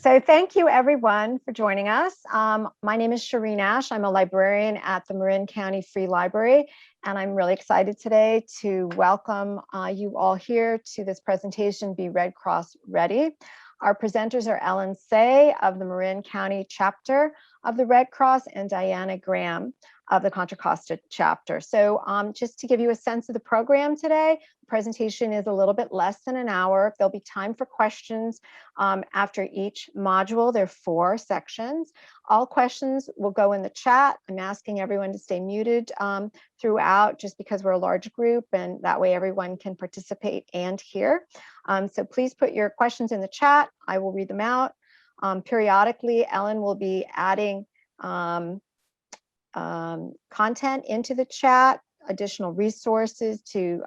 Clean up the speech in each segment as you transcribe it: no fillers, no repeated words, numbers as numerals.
So thank you everyone for joining us. My name is Shireen Ash. I'm a librarian at the Marin County Free Library, and I'm really excited today to welcome you all here to this presentation, Be Red Cross Ready. Our presenters are Ellen Say of the Marin County chapter of the Red Cross and Diana Graham of the Contra Costa chapter. So just to give you a sense of the program today, the presentation is a little bit less than an hour. There'll be time for questions after each module. There are 4 sections. All questions will go in the chat. I'm asking everyone to stay muted throughout just because we're a large group, and that way everyone can participate and hear. So please put your questions in the chat. I will read them out. Periodically, Ellen will be adding content into the chat, additional resources to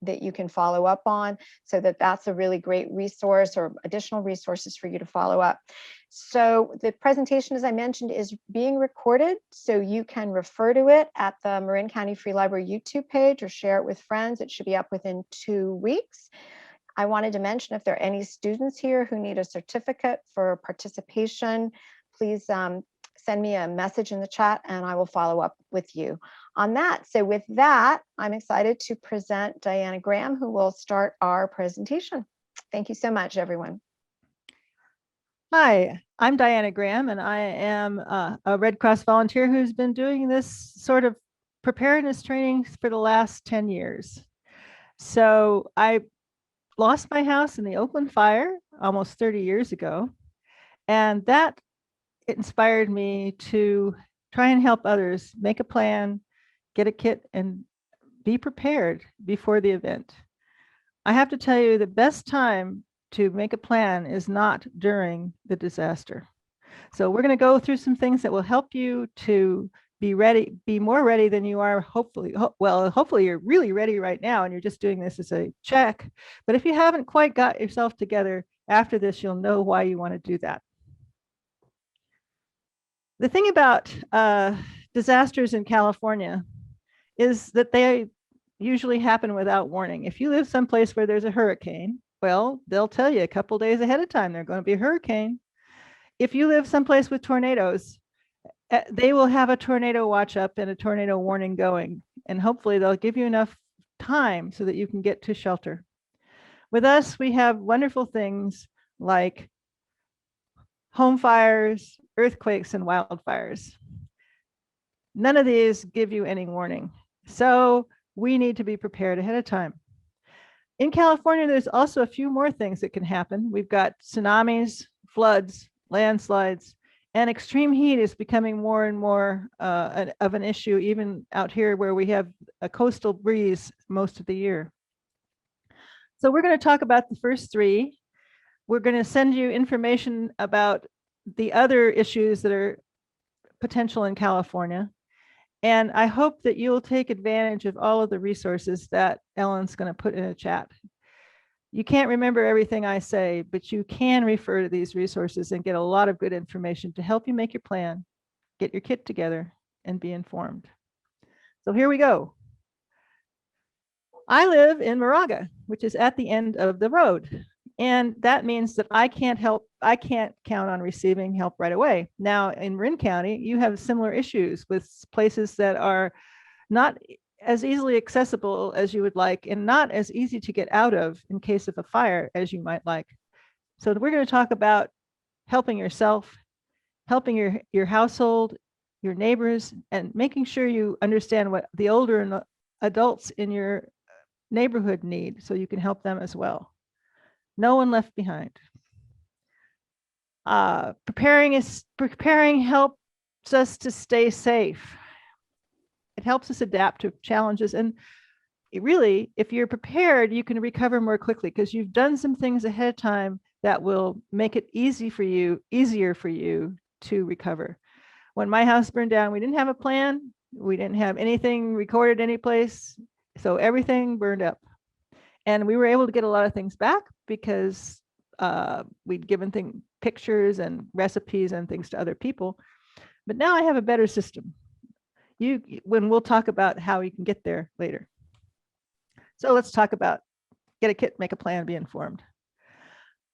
that you can follow up on, so that's a really great resource or additional resources for you to follow up. So the presentation, as I mentioned, is being recorded, so you can refer to it at the Marin County Free Library YouTube page or share it with friends. It should be up within 2 weeks. I wanted to mention, if there are any students here who need a certificate for participation, please send me a message in the chat and I will follow up with you on that. So with that, I'm excited to present Diana Graham, who will start our presentation. Thank you so much, everyone. Hi, I'm Diana Graham, and I am a Red Cross volunteer who's been doing this sort of preparedness training for the last 10 years. So I lost my house in the Oakland fire almost 30 years ago, and that inspired me to try and help others make a plan, get a kit, and be prepared before the event. I have to tell you, the best time to make a plan is not during the disaster. So we're going to go through some things that will help you to be ready, be more ready than you are, hopefully. Well, hopefully you're really ready right now and you're just doing this as a check. But if you haven't quite got yourself together, after this, you'll know why you want to do that. The thing about disasters in California is that they usually happen without warning. If you live someplace where there's a hurricane, well, they'll tell you a couple days ahead of time there's going to be a hurricane. If you live someplace with tornadoes, they will have a tornado watch up and a tornado warning going, and hopefully they'll give you enough time so that you can get to shelter. With us, we have wonderful things like home fires, earthquakes, and wildfires. None of these give you any warning, so we need to be prepared ahead of time. In California, there's also a few more things that can happen. We've got tsunamis, floods, landslides, and extreme heat is becoming more and more of an issue, even out here where we have a coastal breeze most of the year. So we're going to talk about the first 3. We're going to send you information about the other issues that are potential in California. And I hope that you'll take advantage of all of the resources that Ellen's going to put in a chat. You can't remember everything I say, but you can refer to these resources and get a lot of good information to help you make your plan, get your kit together, and be informed. So here we go. I live in Moraga, which is at the end of the road. And that means that I can't count on receiving help right away. Now, in Marin County, you have similar issues with places that are not as easily accessible as you would like and not as easy to get out of in case of a fire as you might like. So we're going to talk about helping yourself, helping your household, your neighbors, and making sure you understand what the older adults in your neighborhood need so you can help them as well. No one left behind. Preparing helps us to stay safe. It helps us adapt to challenges. And really, if you're prepared, you can recover more quickly because you've done some things ahead of time that will make it easier for you to recover. When my house burned down, we didn't have a plan. We didn't have anything recorded anyplace. So everything burned up. And we were able to get a lot of things back because we'd given pictures and recipes and things to other people. But now I have a better system. When we'll talk about how you can get there later. So let's talk about get a kit, make a plan, be informed.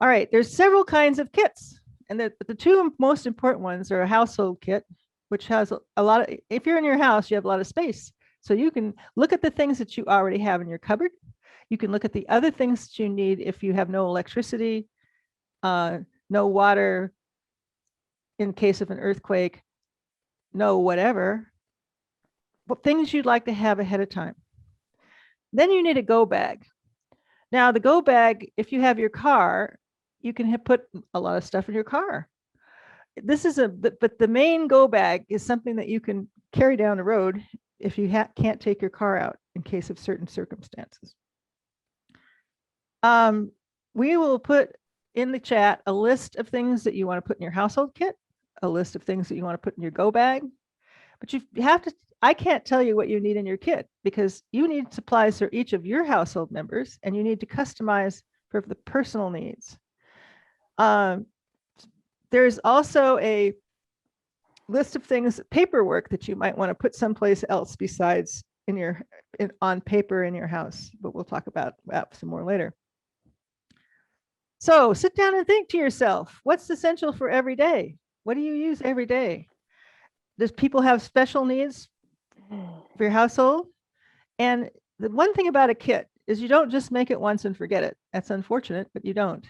All right, there's several kinds of kits. And the two most important ones are a household kit, which has a lot of, if you're in your house, you have a lot of space. So you can look at the things that you already have in your cupboard. You can look at the other things that you need if you have no electricity, no water in case of an earthquake, no whatever, but things you'd like to have ahead of time. Then you need a go bag. Now the go bag, if you have your car, you can put a lot of stuff in your car. This is but the main go bag is something that you can carry down the road if you can't take your car out in case of certain circumstances. We will put in the chat a list of things that you want to put in your household kit, a list of things that you want to put in your go bag, but you have to, I can't tell you what you need in your kit because you need supplies for each of your household members and you need to customize for the personal needs. There's also a list of things, paperwork that you might want to put someplace else besides on paper in your house, but we'll talk about that some more later. So sit down and think to yourself, what's essential for every day? What do you use every day? Does people have special needs for your household? And the one thing about a kit is you don't just make it once and forget it. That's unfortunate, but you don't,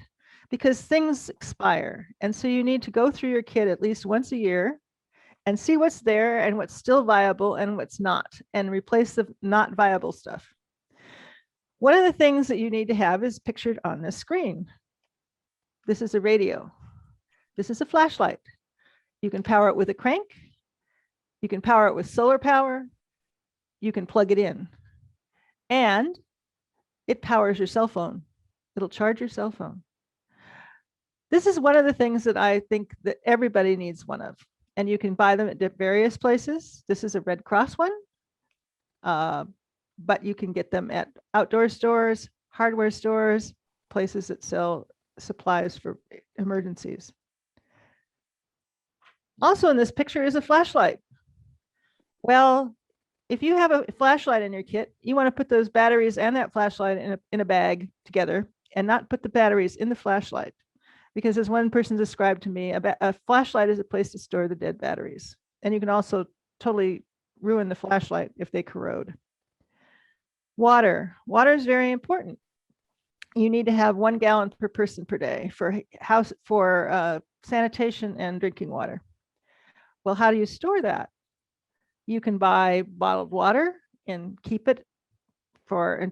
because things expire. And so you need to go through your kit at least once a year and see what's there and what's still viable and what's not, and replace the not viable stuff. One of the things that you need to have is pictured on this screen. This is a radio. This is a flashlight. You can power it with a crank. You can power it with solar power. You can plug it in. And it powers your cell phone. It'll charge your cell phone. This is one of the things that I think that everybody needs one of. And you can buy them at various places. This is a Red Cross one. But you can get them at outdoor stores, hardware stores, places that sell supplies for emergencies. Also in this picture is a flashlight. Well, if you have a flashlight in your kit, you want to put those batteries and that flashlight in a bag together and not put the batteries in the flashlight. Because as one person described to me, a flashlight is a place to store the dead batteries. And you can also totally ruin the flashlight if they corrode. Water. Water is very important. You need to have 1 gallon per person per day for sanitation and drinking water. Well, how do you store that? You can buy bottled water and keep it for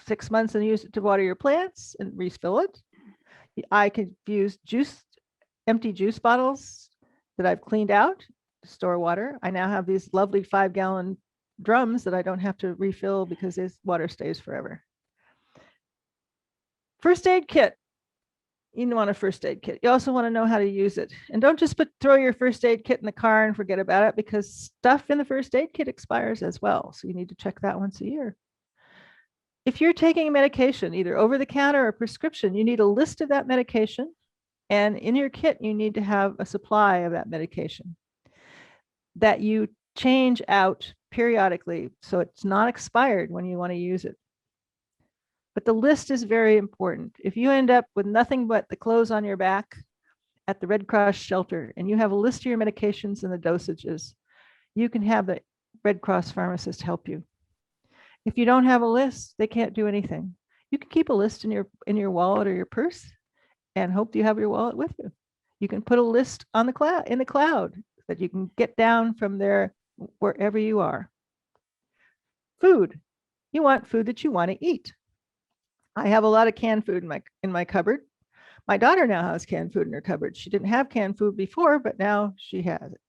6 months and use it to water your plants and refill it. I could use empty juice bottles that I've cleaned out to store water. I now have these lovely 5-gallon drums that I don't have to refill because this water stays forever. First aid kit. You want a first aid kit. You also want to know how to use it. And don't just throw your first aid kit in the car and forget about it, because stuff in the first aid kit expires as well. So you need to check that once a year. If you're taking medication, either over the counter or prescription, you need a list of that medication. And in your kit, you need to have a supply of that medication that you change out periodically so it's not expired when you want to use it. But the list is very important. If you end up with nothing but the clothes on your back at the Red Cross shelter and you have a list of your medications and the dosages, you can have the Red Cross pharmacist help you. If you don't have a list, they can't do anything. You can keep a list in your wallet or your purse and hope you have your wallet with you. You can put a list on the cloud, in the cloud, that you can get down from there wherever you are. Food. You want food that you want to eat. I have a lot of canned food in my cupboard. My daughter now has canned food in her cupboard. She didn't have canned food before, but now she has it.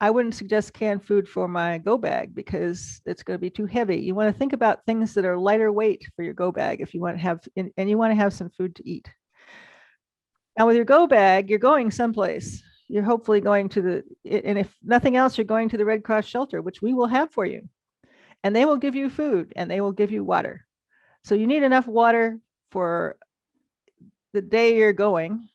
I wouldn't suggest canned food for my go bag because it's going to be too heavy. You want to think about things that are lighter weight for your go bag if you want to have, and you want to have some food to eat. Now with your go bag, you're going someplace. You're hopefully going to and if nothing else, you're going to the Red Cross shelter, which we will have for you. And they will give you food and they will give you water. So you need enough water for the day you're going.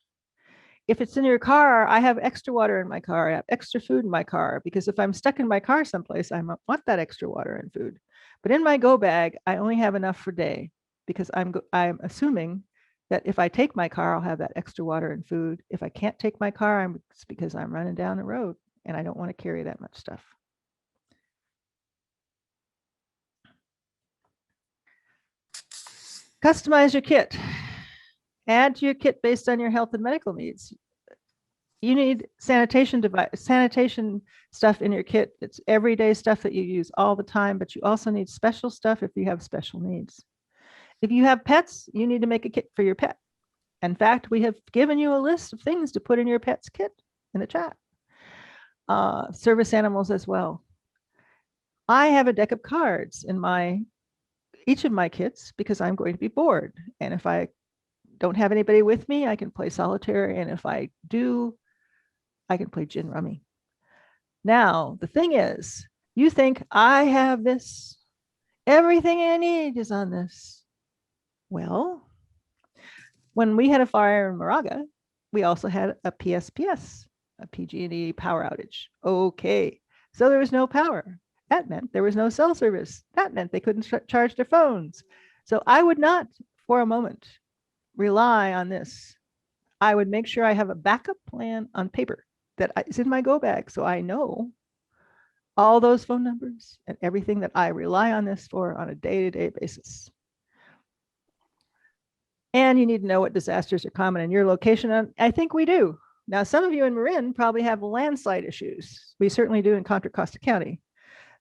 If it's in your car, I have extra water in my car. I have extra food in my car because if I'm stuck in my car someplace, I want that extra water and food. But in my go bag, I only have enough for day because I'm assuming that if I take my car, I'll have that extra water and food. If I can't take my car, it's because I'm running down the road and I don't want to carry that much stuff. Customize your kit. Add to your kit based on your health and medical needs. You need sanitation stuff in your kit. It's everyday stuff that you use all the time, but you also need special stuff if you have special needs. If you have pets, you need to make a kit for your pet. In fact, we have given you a list of things to put in your pet's kit in the chat. Service animals as well. I have a deck of cards in each of my kits because I'm going to be bored. And if I don't have anybody with me, I can play solitaire. And if I do, I can play gin rummy. Now, the thing is, you think I have this, everything I need is on this. Well, when we had a fire in Moraga, we also had a PSPS, a PG&E power outage. Okay, so there was no power. That meant there was no cell service. That meant they couldn't charge their phones. So I would not, for a moment, rely on this. I would make sure I have a backup plan on paper that is in my go bag, so I know all those phone numbers and everything that I rely on this for on a day-to-day basis. And you need to know what disasters are common in your location. And I think we do. Now, some of you in Marin probably have landslide issues. We certainly do in Contra Costa County.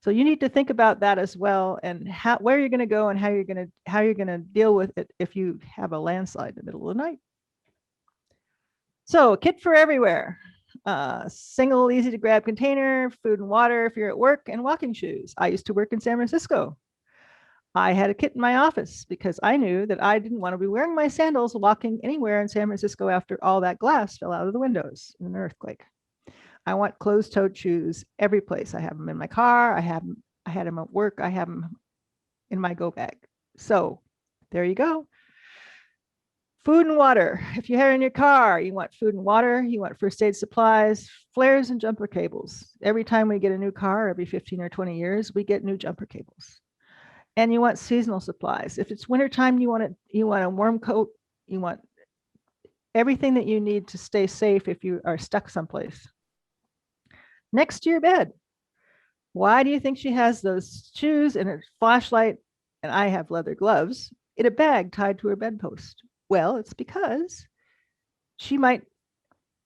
So you need to think about that as well, and where you're going to go and how you're going to deal with it if you have a landslide in the middle of the night. So, kit for everywhere. Single, easy to grab container, food and water if you're at work, and walking shoes. I used to work in San Francisco. I had a kit in my office because I knew that I didn't want to be wearing my sandals walking anywhere in San Francisco after all that glass fell out of the windows in an earthquake. I want closed-toed shoes every place. I have them in my car. I had them at work. I have them in my go bag. So there you go. Food and water. If you have in your car, you want food and water, you want first aid supplies, flares and jumper cables. Every time we get a new car, every 15 or 20 years, we get new jumper cables. And you want seasonal supplies. If it's wintertime, you want a warm coat, you want everything that you need to stay safe if you are stuck someplace. Next to your bed. Why do you think she has those shoes and her flashlight, and I have leather gloves, in a bag tied to her bedpost? Well, it's because she might,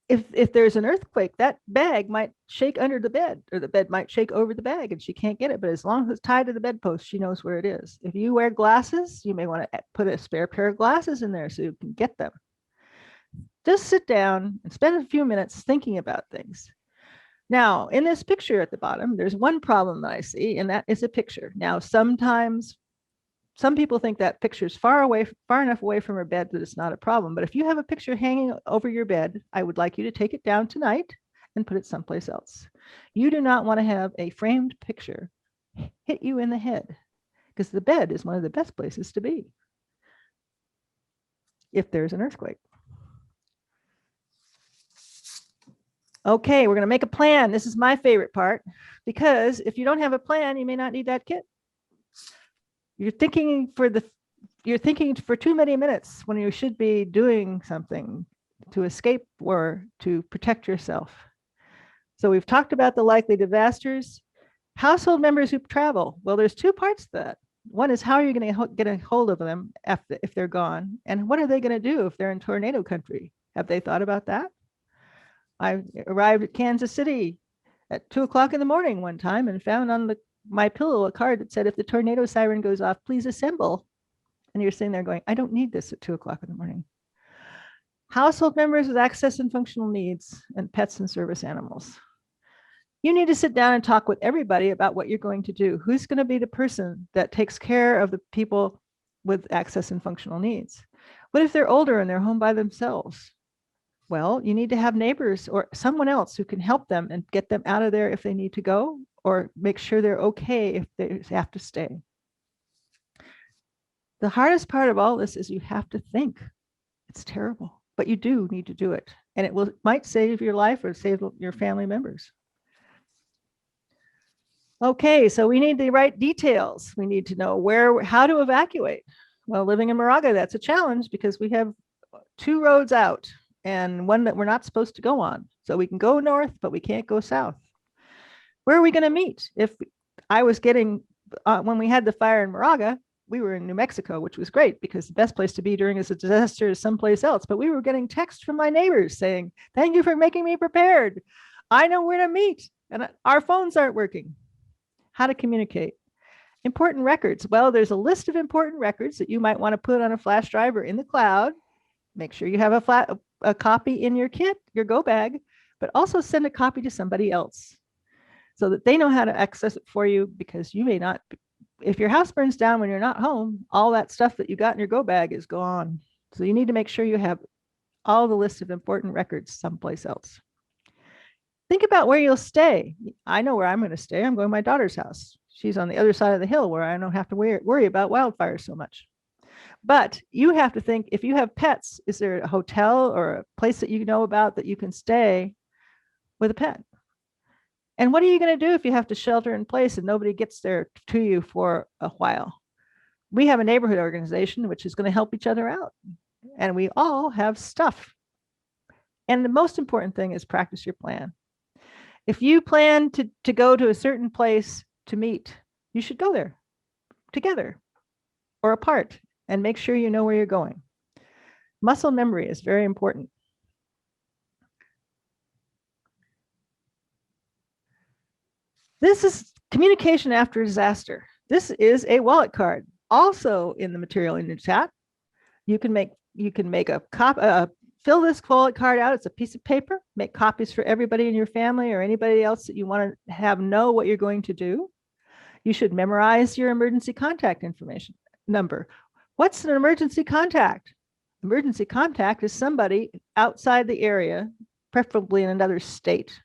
if there's an earthquake, that bag might shake under the bed, or the bed might shake over the bag and she can't get it. But as long as it's tied to the bedpost, she knows where it is. If you wear glasses, you may want to put a spare pair of glasses in there so you can get them. Just sit down and spend a few minutes thinking about things. Now, in this picture at the bottom, there's one problem that I see, and that is a picture. Now, sometimes some people think that picture is far enough away from her bed that it's not a problem. But if you have a picture hanging over your bed, I would like you to take it down tonight and put it someplace else. You do not want to have a framed picture hit you in the head, because the bed is one of the best places to be if there's an earthquake. Okay, we're going to make a plan. This is my favorite part, because if you don't have a plan, you may not need that kit. You're thinking for too many minutes when you should be doing something to escape or to protect yourself. So we've talked about the likely disasters. Household members who travel. Well, there's two parts to that. One is, how are you going to get a hold of them if they're gone? And what are they going to do if they're in tornado country? Have they thought about that? I arrived at Kansas City at 2 o'clock in the morning one time and found on my pillow a card that said, if the tornado siren goes off, please assemble. And you're sitting there going, I don't need this at 2 o'clock in the morning. Household members with access and functional needs, and pets and service animals. You need to sit down and talk with everybody about what you're going to do. Who's going to be the person that takes care of the people with access and functional needs? What if they're older and they're home by themselves? Well, you need to have neighbors or someone else who can help them and get them out of there if they need to go, or make sure they're okay if they have to stay. The hardest part of all this is you have to think. It's terrible, but you do need to do it. And it might save your life or save your family members. Okay, so we need the right details. We need to know how to evacuate. Well, living in Moraga, that's a challenge because we have two roads out and one that we're not supposed to go on. So we can go north, but we can't go south. Where are we going to meet? If I was getting, when we had the fire in Moraga, we were in New Mexico, which was great because the best place to be during a disaster is someplace else. But we were getting texts from my neighbors saying, thank you for making me prepared. I know where to meet. And our phones aren't working. How to communicate. Important records. Well, there's a list of important records that you might want to put on a flash drive or in the cloud. Make sure you have a copy in your kit, your go bag, but also send a copy to somebody else so that they know how to access it for you, because you may not, if your house burns down when you're not home, all that stuff that you got in your go bag is gone. So you need to make sure you have all the list of important records someplace else. Think about where you'll stay. I know where I'm going to stay. I'm going to my daughter's house. She's on the other side of the hill where I don't have to worry about wildfires so much. But you have to think, if you have pets, is there a hotel or a place that you know about that you can stay with a pet? And what are you going to do if you have to shelter in place and nobody gets there to you for a while? We have a neighborhood organization which is going to help each other out. And we all have stuff. And the most important thing is practice your plan. If you plan to go to a certain place to meet, you should go there together or apart and make sure you know where you're going. Muscle memory is very important. This is communication after disaster. This is a wallet card. Also in the material in the chat, you can make a copy, fill this wallet card out. It's a piece of paper. Make copies for everybody in your family or anybody else that you want to have know what you're going to do. You should memorize your emergency contact information number. What's an emergency contact? Emergency contact is somebody outside the area, preferably in another state,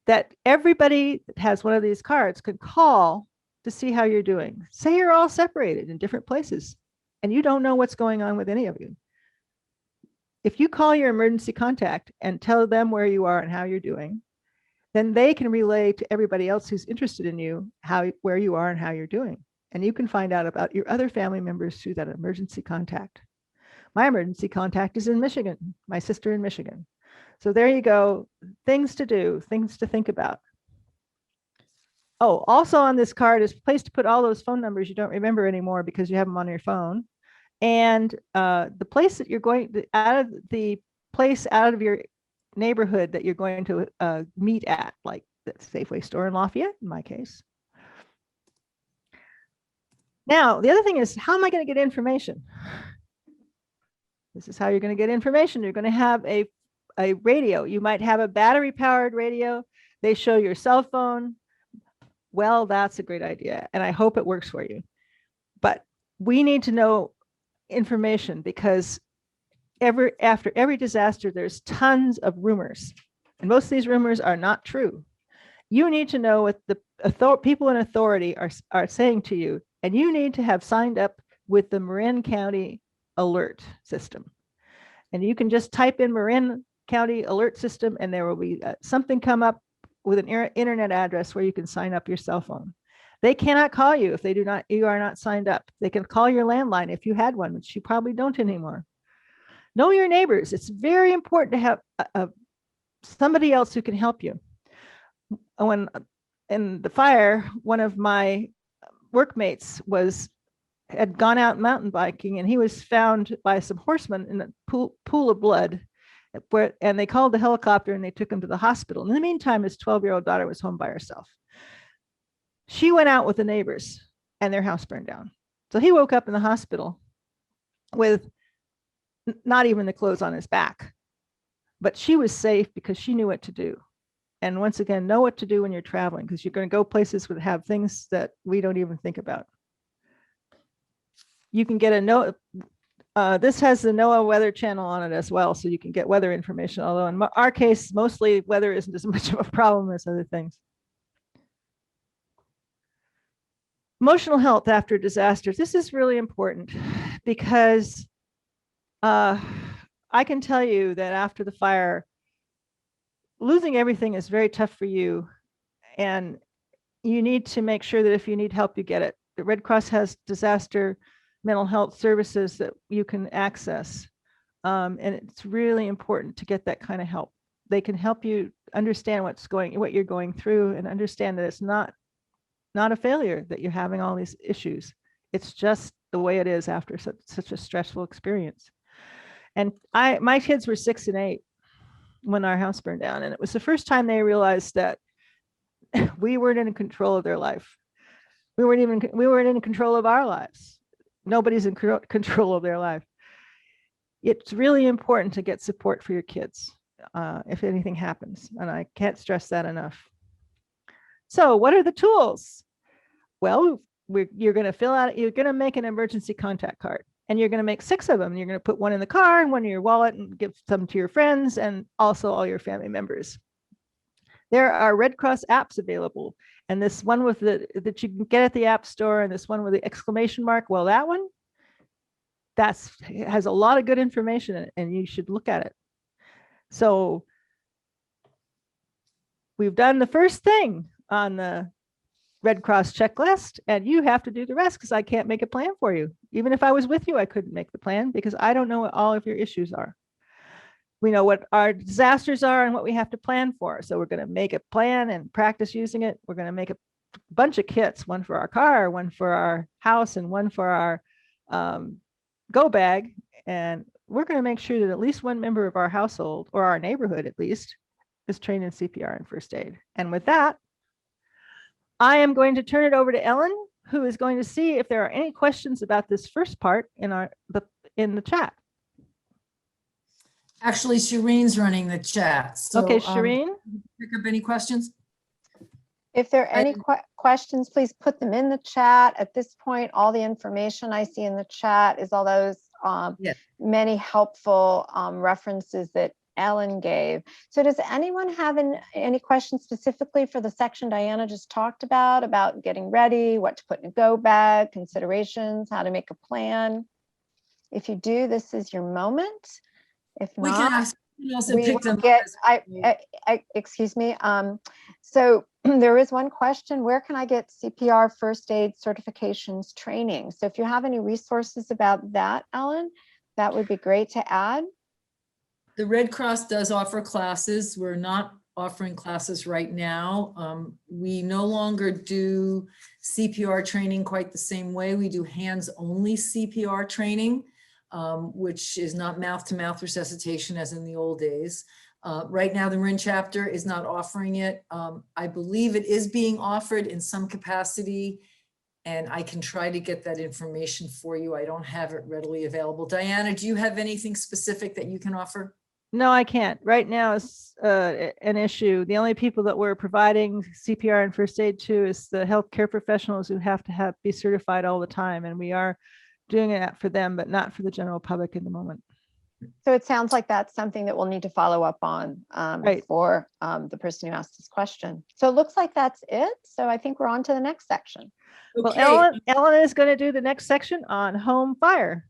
that everybody that has one of these cards can call to see how you're doing. Say you're all separated in different places and you don't know what's going on with any of you. If you call your emergency contact and tell them where you are and how you're doing, then they can relay to everybody else who's interested in you where you are and how you're doing. And you can find out about your other family members through that emergency contact. My emergency contact is in Michigan, my sister in Michigan. So there you go, things to do, things to think about. Oh, also on this card is a place to put all those phone numbers you don't remember anymore because you have them on your phone. And the place that you're going to, out of your neighborhood that you're going to meet at, like the Safeway store in Lafayette, in my case. Now, the other thing is, how am I going to get information? This is how you're going to get information. You're going to have a radio. You might have a battery-powered radio. They show your cell phone. Well, that's a great idea, and I hope it works for you. But we need to know information because after every disaster, there's tons of rumors, and most of these rumors are not true. You need to know what the people in authority are saying to you, and you need to have signed up with the Marin County Alert System. And you can just type in Marin County Alert System, and there will be something come up with an internet address where you can sign up your cell phone. They cannot call you if you are not signed up. They can call your landline if you had one, which you probably don't anymore. Know your neighbors. It's very important to have somebody else who can help you. When in the fire, one of my workmates had gone out mountain biking, and he was found by some horsemen in a pool of blood. And they called the helicopter and they took him to the hospital. In the meantime, his 12-year-old daughter was home by herself. She went out with the neighbors and their house burned down. So he woke up in the hospital with not even the clothes on his back. But she was safe because she knew what to do. And once again, know what to do when you're traveling, because you're going to go places that have things that we don't even think about. You can get this has the NOAA Weather Channel on it as well, so you can get weather information, although in our case, mostly weather isn't as much of a problem as other things. Emotional health after disasters. This is really important because I can tell you that after the fire, losing everything is very tough for you, and you need to make sure that if you need help, you get it. The Red Cross has disaster mental health services that you can access. And it's really important to get that kind of help. They can help you understand what you're going through, and understand that it's not a failure that you're having all these issues. It's just the way it is after such a stressful experience. And my kids were 6 and 8 when our house burned down, and it was the first time they realized that we weren't in control of their life. We weren't in control of our lives. Nobody's in control of their life. It's really important to get support for your kids if anything happens, and I can't stress that enough. So what are the tools? Well, you're going to make an emergency contact card, and you're going to make 6 of them. You're going to put one in the car and one in your wallet, and give some to your friends and also all your family members. There are Red Cross apps available, and this one that you can get at the App Store, and this one with the exclamation mark. Well, that one, has a lot of good information in it, and you should look at it. So we've done the first thing on the Red Cross checklist, and you have to do the rest, because I can't make a plan for you. Even if I was with you, I couldn't make the plan, because I don't know what all of your issues are. We know what our disasters are and what we have to plan for. So we're going to make a plan and practice using it. We're going to make a bunch of kits, one for our car, one for our house, and one for our go bag. And we're going to make sure that at least one member of our household, or our neighborhood at least, is trained in CPR and first aid. And with that, I am going to turn it over to Ellen, who is going to see if there are any questions about this first part in the chat. Actually, Shireen's running the chat. So, okay, Shireen. Pick up any questions? If there are any questions, please put them in the chat. At this point, all the information I see in the chat is all those many helpful references that Ellen gave. So does anyone have any questions specifically for the section Diana just talked about getting ready, what to put in a go bag, considerations, how to make a plan? If you do, this is your moment. If not, we can ask, also we pick will them get, up excuse me. So there is one question: where can I get CPR first aid certifications training? So if you have any resources about that, Ellen, that would be great to add. The Red Cross does offer classes. We're not offering classes right now. We no longer do CPR training quite the same way. We do hands-only CPR training, which is not mouth-to-mouth resuscitation as in the old days. Right now, the Marin chapter is not offering it. I believe it is being offered in some capacity, and I can try to get that information for you. I don't have it readily available. Diana, do you have anything specific that you can offer? No, I can't. Right now it's an issue. The only people that we're providing CPR and first aid to is the healthcare professionals who have to be certified all the time. And we are doing it for them, but not for the general public at the moment. So it sounds like that's something that we'll need to follow up on Right. for the person who asked this question. So it looks like that's it. So I think we're on to the next section. Okay. Well, Ellen is going to do the next section on home fire.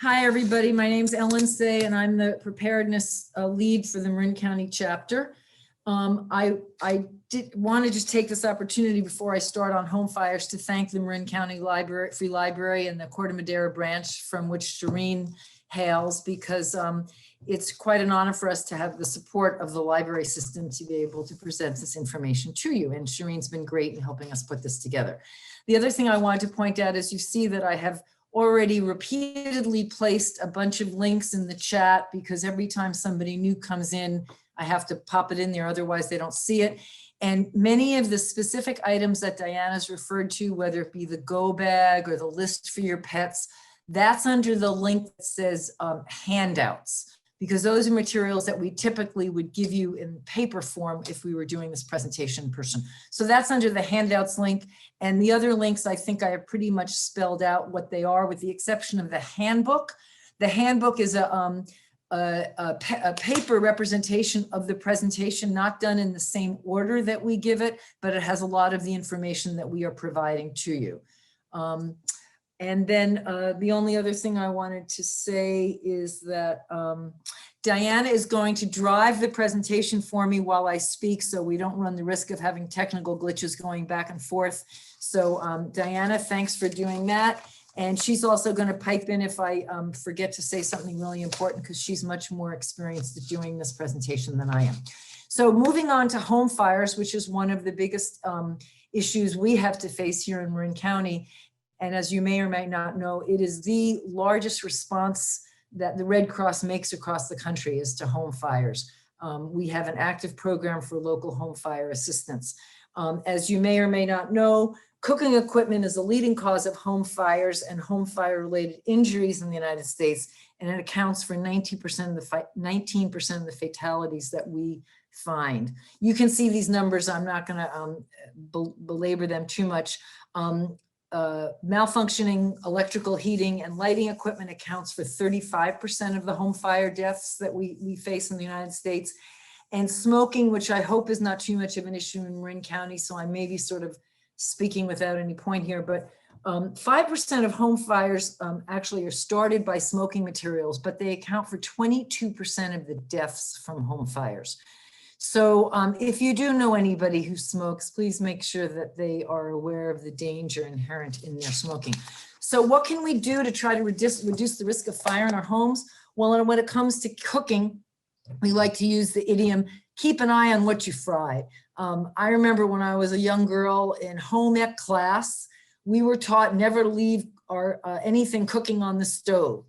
Hi, everybody. My name's Ellen Say, and I'm the preparedness lead for the Marin County chapter. I did want to just take this opportunity before I start on home fires to thank the Marin County Library, Free Library, and the Corte Madera branch from which Shireen hails, because it's quite an honor for us to have the support of the library system to be able to present this information to you. And Shireen's been great in helping us put this together. The other thing I wanted to point out is you see that I have already repeatedly placed a bunch of links in the chat, because every time somebody new comes in, I have to pop it in there, otherwise they don't see it. And many of the specific items that Diana's referred to, whether it be the go bag or the list for your pets, that's under the link that says handouts, because those are materials that we typically would give you in paper form if we were doing this presentation in person. So that's under the handouts link. And the other links, I think I have pretty much spelled out what they are, with the exception of the handbook. The handbook is a paper representation of the presentation, not done in the same order that we give it, but it has a lot of the information that we are providing to you. And then the only other thing I wanted to say is that Diana is going to drive the presentation for me while I speak, so we don't run the risk of having technical glitches going back and forth. So Diana, thanks for doing that. And she's also going to pipe in if I forget to say something really important, because she's much more experienced at doing this presentation than I am. So moving on to home fires, which is one of the biggest issues we have to face here in Marin County. And as you may or may not know, it is the largest response that the Red Cross makes across the country is to home fires. We have an active program for local home fire assistance. As you may or may not know, cooking equipment is a leading cause of home fires and home fire related injuries in the United States, and it accounts for 19% of the fatalities that we find. You can see these numbers. I'm not going to belabor them too much. Malfunctioning electrical heating and lighting equipment accounts for 35% of the home fire deaths that we face in the United States. And smoking, which I hope is not too much of an issue in Marin County, so I may be sort of speaking without any point here, but 5% of home fires actually are started by smoking materials, but they account for 22% of the deaths from home fires. So if you do know anybody who smokes, please make sure that they are aware of the danger inherent in their smoking. So what can we do to try to reduce the risk of fire in our homes? Well, when it comes to cooking, we like to use the idiom, keep an eye on what you fry. I remember when I was a young girl in home ec class, we were taught never to leave anything cooking on the stove.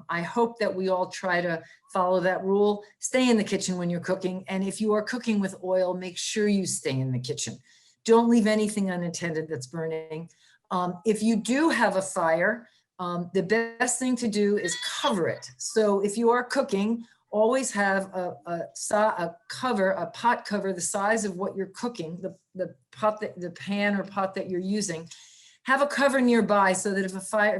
I hope that we all try to follow that rule. Stay in the kitchen when you're cooking. And if you are cooking with oil, make sure you stay in the kitchen. Don't leave anything unattended that's burning. If you do have a fire, the best thing to do is cover it. So if you are cooking, always have a pot cover the size of what you're cooking, the pan or pot that you're using. Have a cover nearby so that if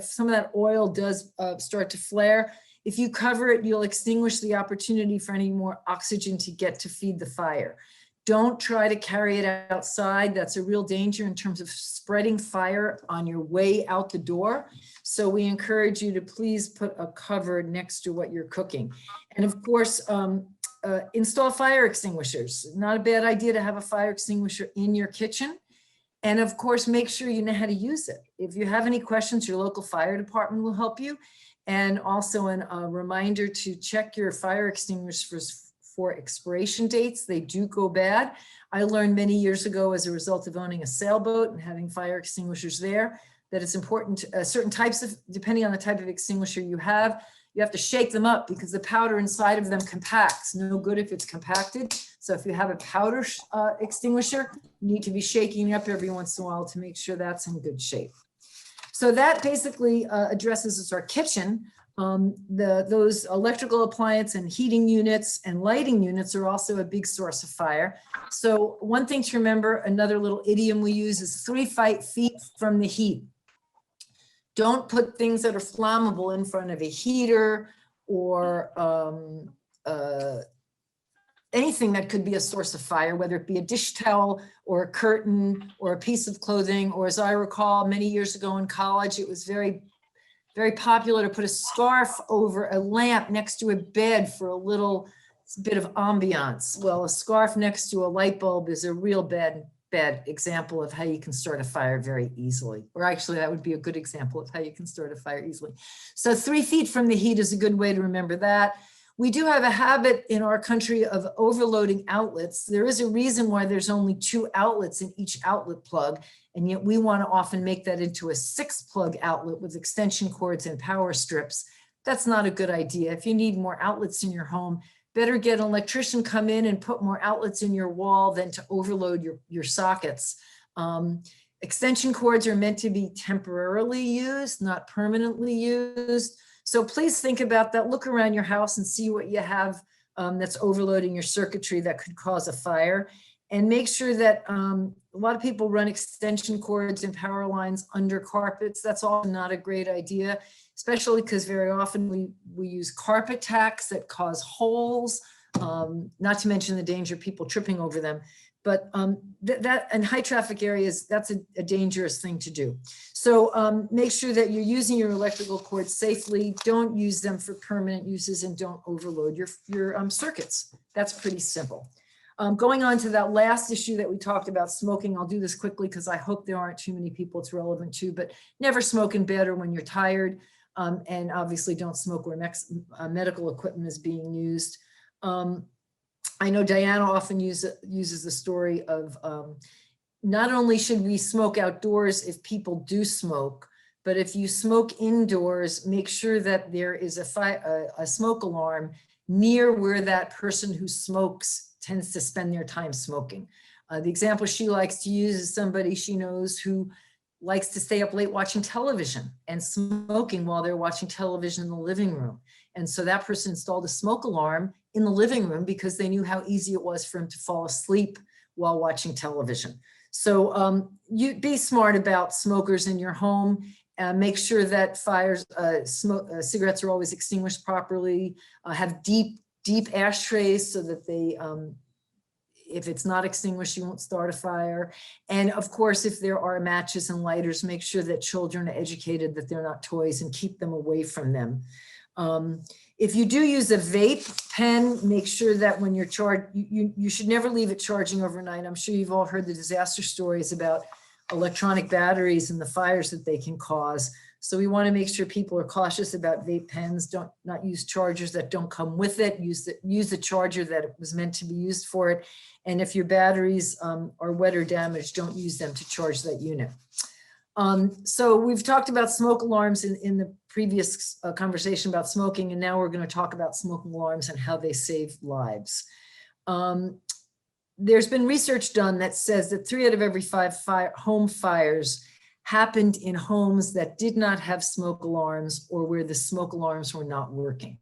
some of that oil does start to flare, if you cover it, you'll extinguish the opportunity for any more oxygen to get to feed the fire. Don't try to carry it outside. That's a real danger in terms of spreading fire on your way out the door. So we encourage you to please put a cover next to what you're cooking. And of course, install fire extinguishers. Not a bad idea to have a fire extinguisher in your kitchen. And of course, make sure you know how to use it. If you have any questions, your local fire department will help you. And also a reminder to check your fire extinguishers for expiration dates. They do go bad. I learned many years ago as a result of owning a sailboat and having fire extinguishers there, that it's important, certain types of, depending on the type of extinguisher you have to shake them up because the powder inside of them compacts. No good if it's compacted. So if you have a powder extinguisher, you need to be shaking it up every once in a while to make sure that's in good shape. So that basically addresses our kitchen. Those electrical appliance and heating units and lighting units are also a big source of fire. So one thing to remember, another little idiom we use is 3 feet from the heat. Don't put things that are flammable in front of a heater or anything that could be a source of fire, whether it be a dish towel or a curtain or a piece of clothing. Or as I recall, many years ago in college, it was very popular to put a scarf over a lamp next to a bed for a little bit of ambiance. Well, a scarf next to a light bulb is a real bad example of how you can start a fire very easily. Or actually, that would be a good example of how you can start a fire easily. So 3 feet from the heat is a good way to remember that. We do have a habit in our country of overloading outlets. There is a reason why there's only 2 outlets in each outlet plug, and yet we want to often make that into a 6-plug outlet with extension cords and power strips. That's not a good idea. If you need more outlets in your home, better get an electrician come in and put more outlets in your wall than to overload your sockets. Extension cords are meant to be temporarily used, not permanently used. So please think about that. Look around your house and see what you have that's overloading your circuitry that could cause a fire. And make sure that a lot of people run extension cords and power lines under carpets. That's also not a great idea, especially because very often we use carpet tacks that cause holes, not to mention the danger of people tripping over them. But that in high traffic areas, that's a dangerous thing to do. So make sure that you're using your electrical cords safely. Don't use them for permanent uses and don't overload your circuits. That's pretty simple. Going on to that last issue that we talked about, smoking, I'll do this quickly because I hope there aren't too many people it's relevant to, but never smoke in bed or when you're tired. And obviously don't smoke where medical equipment is being used. I know Diana often uses the story of not only should we smoke outdoors if people do smoke, but if you smoke indoors, make sure that there is a smoke alarm near where that person who smokes tends to spend their time smoking. The example she likes to use is somebody she knows who likes to stay up late watching television and smoking while they're watching television in the living room. And so that person installed a smoke alarm in the living room because they knew how easy it was for him to fall asleep while watching television. So you be smart about smokers in your home. Make sure that cigarettes are always extinguished properly. Have deep ashtrays so that they, if it's not extinguished, you won't start a fire. And of course, if there are matches and lighters, make sure that children are educated that they're not toys and keep them away from them. If you do use a vape pen, make sure that when you're charged, you should never leave it charging overnight. I'm sure you've all heard the disaster stories about electronic batteries and the fires that they can cause. So we want to make sure people are cautious about vape pens. Not use chargers that don't come with it. Use the charger that it was meant to be used for it. And if your batteries are wet or damaged, don't use them to charge that unit. So we've talked about smoke alarms in the previous conversation about smoking, and now we're going to talk about smoking alarms and how they save lives. There's been research done that says that 3 out of every 5 home fires happened in homes that did not have smoke alarms or where the smoke alarms were not working.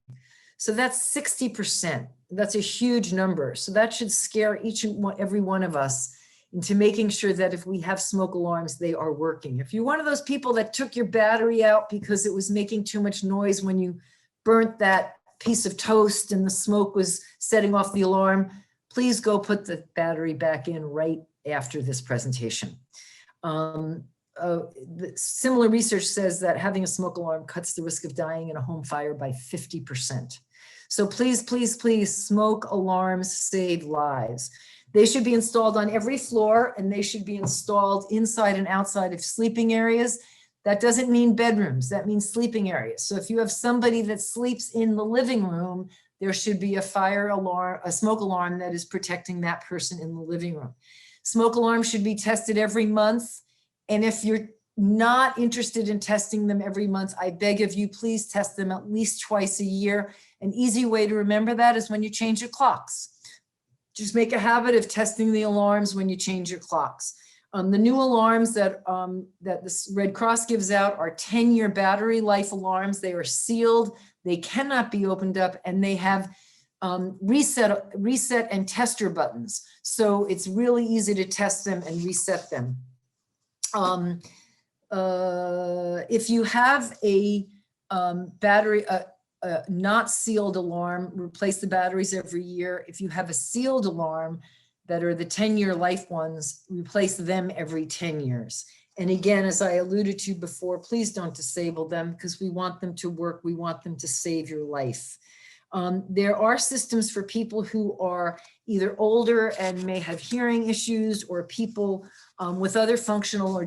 So that's 60%. That's a huge number. So that should scare each and every one of us into making sure that if we have smoke alarms, they are working. If you're one of those people that took your battery out because it was making too much noise when you burnt that piece of toast and the smoke was setting off the alarm, please go put the battery back in right after this presentation. Similar research says that having a smoke alarm cuts the risk of dying in a home fire by 50%. So please, please, please, smoke alarms save lives. They should be installed on every floor, and they should be installed inside and outside of sleeping areas. That doesn't mean bedrooms, that means sleeping areas. So if you have somebody that sleeps in the living room, there should be a fire alarm, a smoke alarm that is protecting that person in the living room. Smoke alarms should be tested every month. And if you're not interested in testing them every month, I beg of you, please test them at least twice a year. An easy way to remember that is when you change your clocks. Just make a habit of testing the alarms when you change your clocks. The new alarms that the Red Cross gives out are 10-year battery life alarms. They are sealed. They cannot be opened up, and they have reset and tester buttons. So it's really easy to test them and reset them. If you have a battery, not sealed alarm, replace the batteries every year. If you have a sealed alarm that are the 10-year life ones, replace them every 10 years. And again, as I alluded to before, please don't disable them because we want them to work. We want them to save your life. There are systems for people who are either older and may have hearing issues, or people with other functional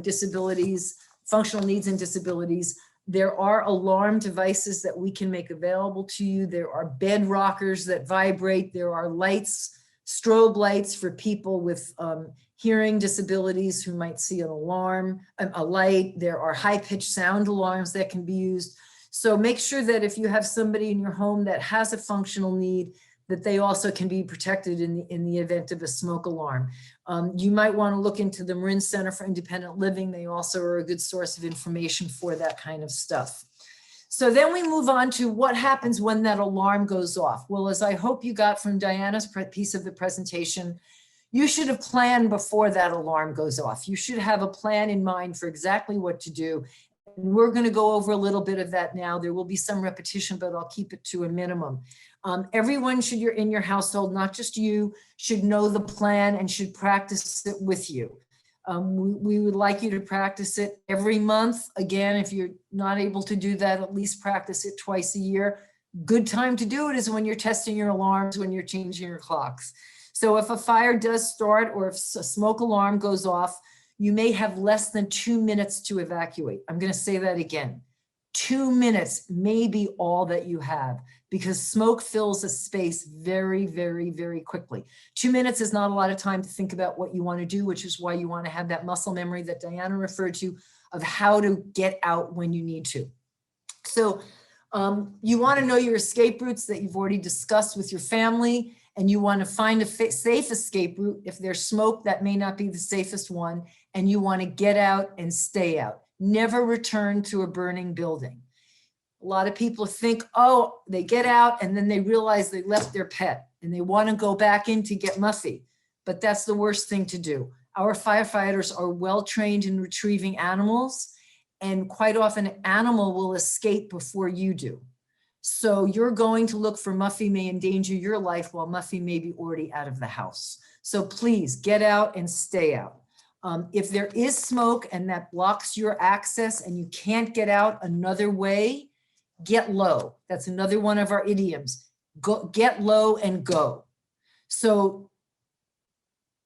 needs and disabilities. There are alarm devices that we can make available to you. There are bed rockers that vibrate. There are lights, strobe lights for people with hearing disabilities who might see an alarm, a light. There are high-pitched sound alarms that can be used. So make sure that if you have somebody in your home that has a functional need, that they also can be protected in the event of a smoke alarm. You might want to look into the Marin Center for Independent Living. They also are a good source of information for that kind of stuff. So then we move on to what happens when that alarm goes off. Well, as I hope you got from Diana's piece of the presentation, you should have planned before that alarm goes off. You should have a plan in mind for exactly what to do. And we're going to go over a little bit of that now. There will be some repetition, but I'll keep it to a minimum. Everyone in your household, not just you, should know the plan and should practice it with you. We would like you to practice it every month. Again, if you're not able to do that, at least practice it twice a year. Good time to do it is when you're testing your alarms, when you're changing your clocks. So if a fire does start or if a smoke alarm goes off, you may have less than 2 minutes to evacuate. I'm going to say that again. 2 minutes may be all that you have because smoke fills a space very, very, very quickly. 2 minutes is not a lot of time to think about what you want to do, which is why you want to have that muscle memory that Diana referred to of how to get out when you need to. So you want to know your escape routes that you've already discussed with your family, and you want to find a safe escape route. If there's smoke, that may not be the safest one, and you want to get out and stay out. Never return to a burning building. A lot of people think, oh, they get out and then they realize they left their pet and they want to go back in to get Muffy, but that's the worst thing to do. Our firefighters are well trained in retrieving animals, and quite often an animal will escape before you do. So you're going to look for Muffy may endanger your life while Muffy may be already out of the house. So please get out and stay out. If there is smoke and that blocks your access and you can't get out another way, get low. That's another one of our idioms. Go, get low and go. So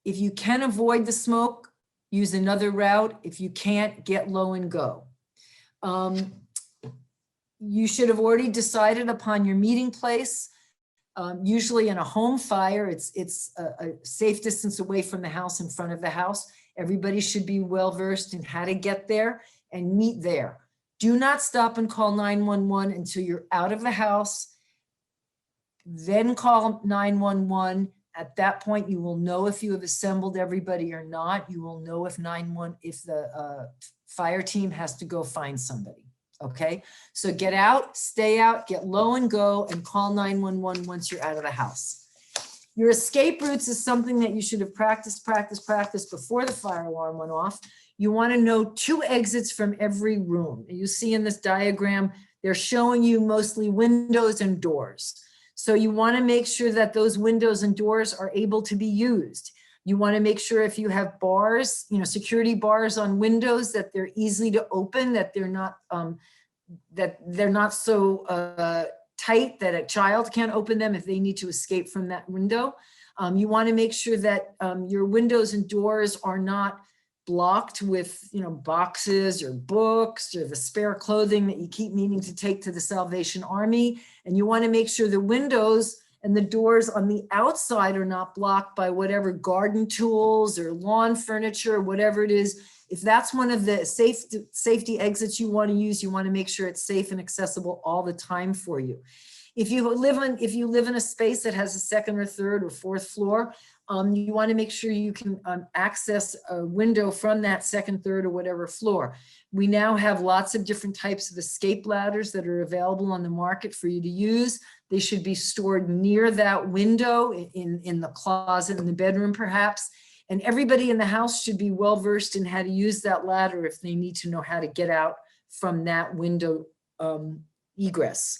if you can avoid the smoke, use another route. If you can't, get low and go. You should have already decided upon your meeting place. Usually in a home fire, it's a safe distance away from the house, in front of the house. Everybody should be well versed in how to get there and meet there. Do not stop and call 911 until you're out of the house. Then call 911. At that point, you will know if you have assembled everybody or not. You will know if the fire team has to go find somebody. Okay, so get out, stay out, get low and go, and call 911 once you're out of the house. Your escape routes is something that you should have practiced before the fire alarm went off. You want to know 2 exits from every room. You see in this diagram, they're showing you mostly windows and doors. So you want to make sure that those windows and doors are able to be used. You want to make sure if you have bars, security bars on windows, that they're easy to open, that they're not so tight that a child can't open them if they need to escape from that window. You want to make sure that your windows and doors are not blocked with boxes or books or the spare clothing that you keep needing to take to the Salvation Army. And you want to make sure the windows and the doors on the outside are not blocked by whatever garden tools or lawn furniture or whatever it is. If that's one of the safety exits you want to use, you want to make sure it's safe and accessible all the time for you. If you live in a space that has a 2nd or 3rd or 4th floor, you want to make sure you can access a window from that 2nd, 3rd, or whatever floor. We now have lots of different types of escape ladders that are available on the market for you to use. They should be stored near that window in the closet in the bedroom, perhaps. And everybody in the house should be well versed in how to use that ladder if they need to know how to get out from that window egress.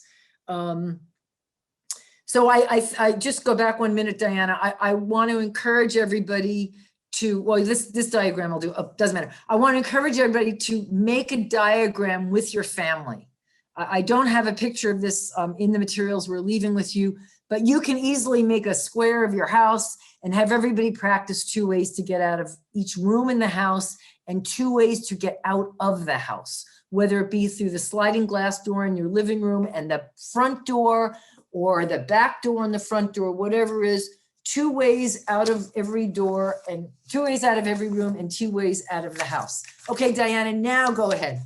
So I just go back 1 minute, Diana. I want to encourage everybody to, well, this diagram I'll do, doesn't matter. I want to encourage everybody to make a diagram with your family. I don't have a picture of this in the materials we're leaving with you, but you can easily make a square of your house and have everybody practice 2 ways to get out of each room in the house and 2 ways to get out of the house, whether it be through the sliding glass door in your living room and the front door, or the back door and the front door, whatever it is. 2 ways out of every door, and 2 ways out of every room, and 2 ways out of the house. Okay, Diana, now go ahead.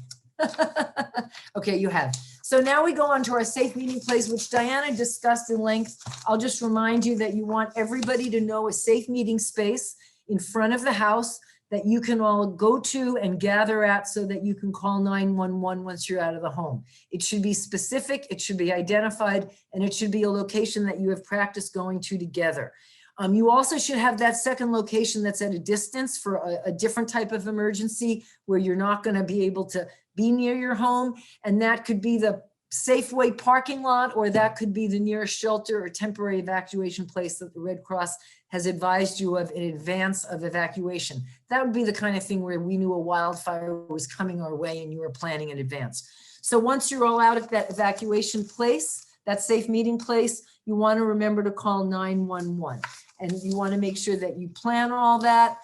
Okay, you have. So now we go on to our safe meeting place, which Diana discussed in length. I'll just remind you that you want everybody to know a safe meeting space in front of the house that you can all go to and gather at so that you can call 911 once you're out of the home. It should be specific, it should be identified, and it should be a location that you have practiced going to together. You also should have that second location that's at a distance for a different type of emergency where you're not going to be able to be near your home. And that could be the Safeway parking lot, or that could be the nearest shelter or temporary evacuation place that the Red Cross has advised you of in advance of evacuation. That would be the kind of thing where we knew a wildfire was coming our way and you were planning in advance. So once you're all out at that evacuation place, that safe meeting place, you want to remember to call 911. And you want to make sure that you plan all that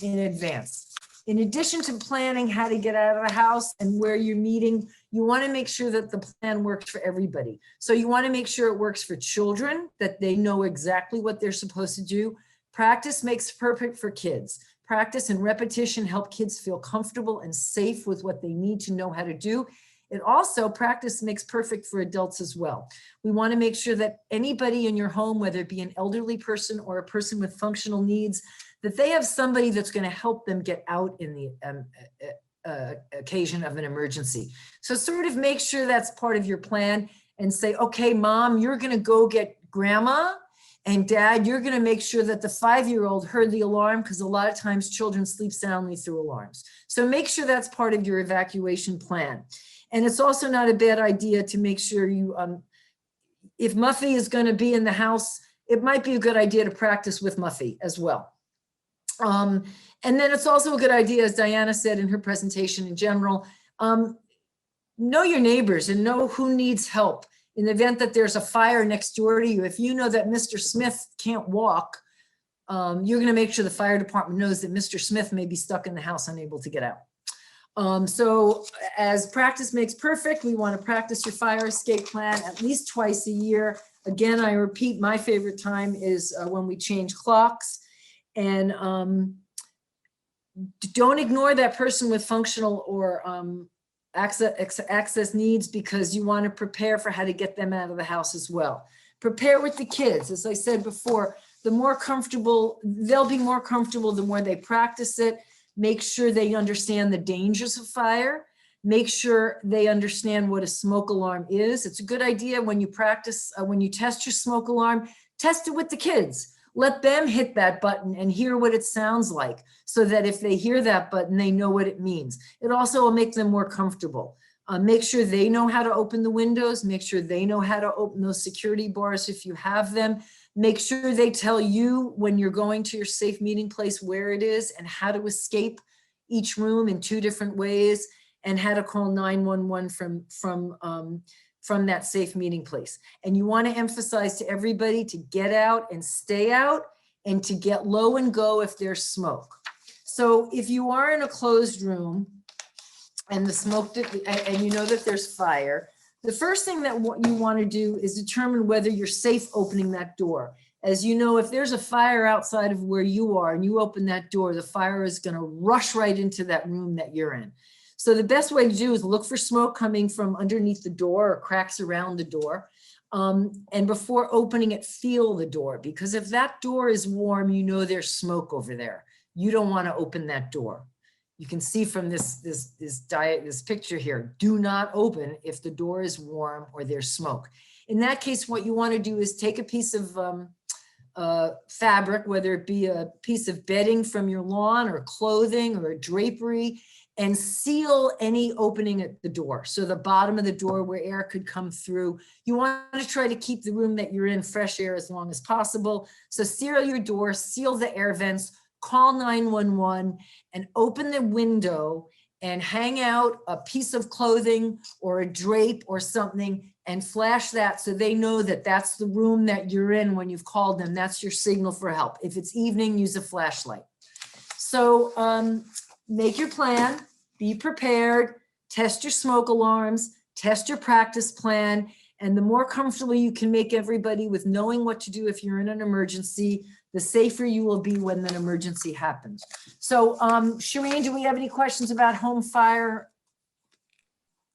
in advance. In addition to planning how to get out of the house and where you're meeting, you want to make sure that the plan works for everybody. So you want to make sure it works for children, that they know exactly what they're supposed to do. Practice makes perfect for kids. Practice and repetition help kids feel comfortable and safe with what they need to know how to do. It also, practice makes perfect for adults as well. We want to make sure that anybody in your home, whether it be an elderly person or a person with functional needs, that they have somebody that's going to help them get out in the occasion of an emergency. So sort of make sure that's part of your plan and say, okay, mom, you're going to go get grandma, and dad, you're going to make sure that the 5-year-old heard the alarm, because a lot of times children sleep soundly through alarms. So make sure that's part of your evacuation plan. And it's also not a bad idea to make sure you, if Muffy is going to be in the house, it might be a good idea to practice with Muffy as well. And then it's also a good idea, as Diana said in her presentation in general, know your neighbors and know who needs help. In the event that there's a fire next door to you, if you know that Mr. Smith can't walk, you're going to make sure the fire department knows that Mr. Smith may be stuck in the house, unable to get out. So as practice makes perfect, we want to practice your fire escape plan at least twice a year. Again, I repeat, my favorite time is when we change clocks. And don't ignore that person with functional or access needs, because you want to prepare for how to get them out of the house as well. Prepare with the kids. As I said before, the more comfortable, they'll be more comfortable the more they practice it. Make sure they understand the dangers of fire. Make sure they understand what a smoke alarm is. It's a good idea when you practice, when you test your smoke alarm, test it with the kids. Let them hit that button and hear what it sounds like, so that if they hear that button, they know what it means. It also will make them more comfortable. Make sure they know how to open the windows. Make sure they know how to open those security bars if you have them. Make sure they tell you when you're going to your safe meeting place where it is and how to escape each room in 2 different ways, and how to call 911 from that safe meeting place. And you want to emphasize to everybody to get out and stay out, and to get low and go if there's smoke. So if you are in a closed room and the smoke, and you know that there's fire, the first thing that you want to do is determine whether you're safe opening that door. As you know, if there's a fire outside of where you are and you open that door, the fire is going to rush right into that room that you're in. So the best way to do is look for smoke coming from underneath the door or cracks around the door. And before opening it, feel the door, because if that door is warm, you know there's smoke over there. You don't want to open that door. You can see from this picture here, do not open if the door is warm or there's smoke. In that case, what you want to do is take a piece of fabric, whether it be a piece of bedding from your lawn or clothing or a drapery, and seal any opening at the door. So the bottom of the door where air could come through. You want to try to keep the room that you're in fresh air as long as possible. So seal your door, seal the air vents, call 911, and open the window and hang out a piece of clothing or a drape or something and flash that, so they know that that's the room that you're in when you've called them. That's your signal for help. If it's evening, use a flashlight. So make your plan, be prepared, test your smoke alarms, test your practice plan, and the more comfortable you can make everybody with knowing what to do if you're in an emergency, the safer you will be when an emergency happens. So Shireen, do we have any questions about home fire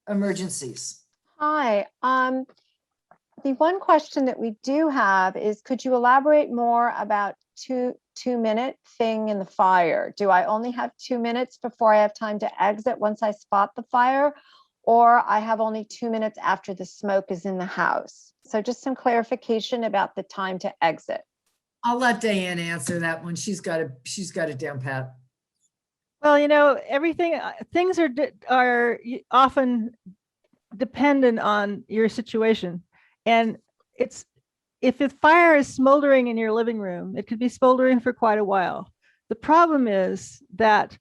emergencies? Hi. The one question that we do have is, could you elaborate more about two-minute thing in the fire? Do I only have 2 minutes before I have time to exit once I spot the fire, or I have only 2 minutes after the smoke is in the house? So just some clarification about the time to exit. I'll let Diane answer that one. She's got it down pat. Well, you know, things are often dependent on your situation. And if the fire is smoldering in your living room, it could be smoldering for quite a while. The problem is that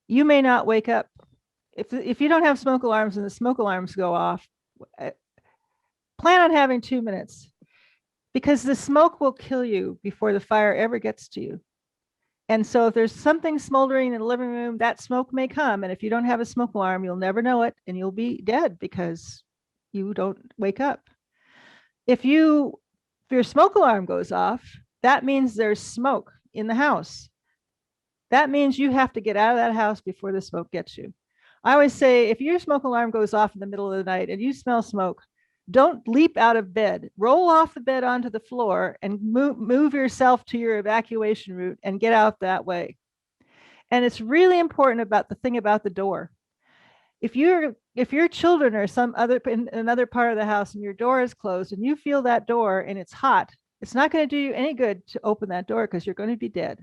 you may not wake up. If you don't have smoke alarms and the smoke alarms go off, plan on having 2 minutes, because the smoke will kill you before the fire ever gets to you. And so if there's something smoldering in the living room, that smoke may come. And if you don't have a smoke alarm, you'll never know it and you'll be dead because you don't wake up. If your smoke alarm goes off, that means there's smoke in the house. That means you have to get out of that house before the smoke gets you. I always say, if your smoke alarm goes off in the middle of the night and you smell smoke, don't leap out of bed. Roll off the bed onto the floor and move yourself to your evacuation route and get out that way. And it's really important about the thing about the door. If your children are in another part of the house and your door is closed and you feel that door and it's hot, it's not going to do you any good to open that door because you're going to be dead.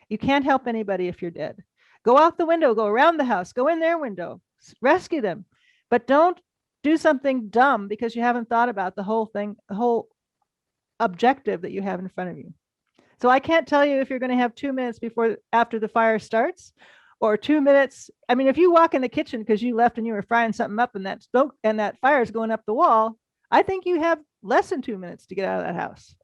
You can't help anybody if you're dead. Go out the window, go around the house, go in their window, rescue them, but don't do something dumb because you haven't thought about the whole thing, the whole objective that you have in front of you. So I can't tell you if you're going to have 2 minutes after the fire starts or 2 minutes. I mean, if you walk in the kitchen because you left and you were frying something up and that fire is going up the wall, I think you have less than 2 minutes to get out of that house.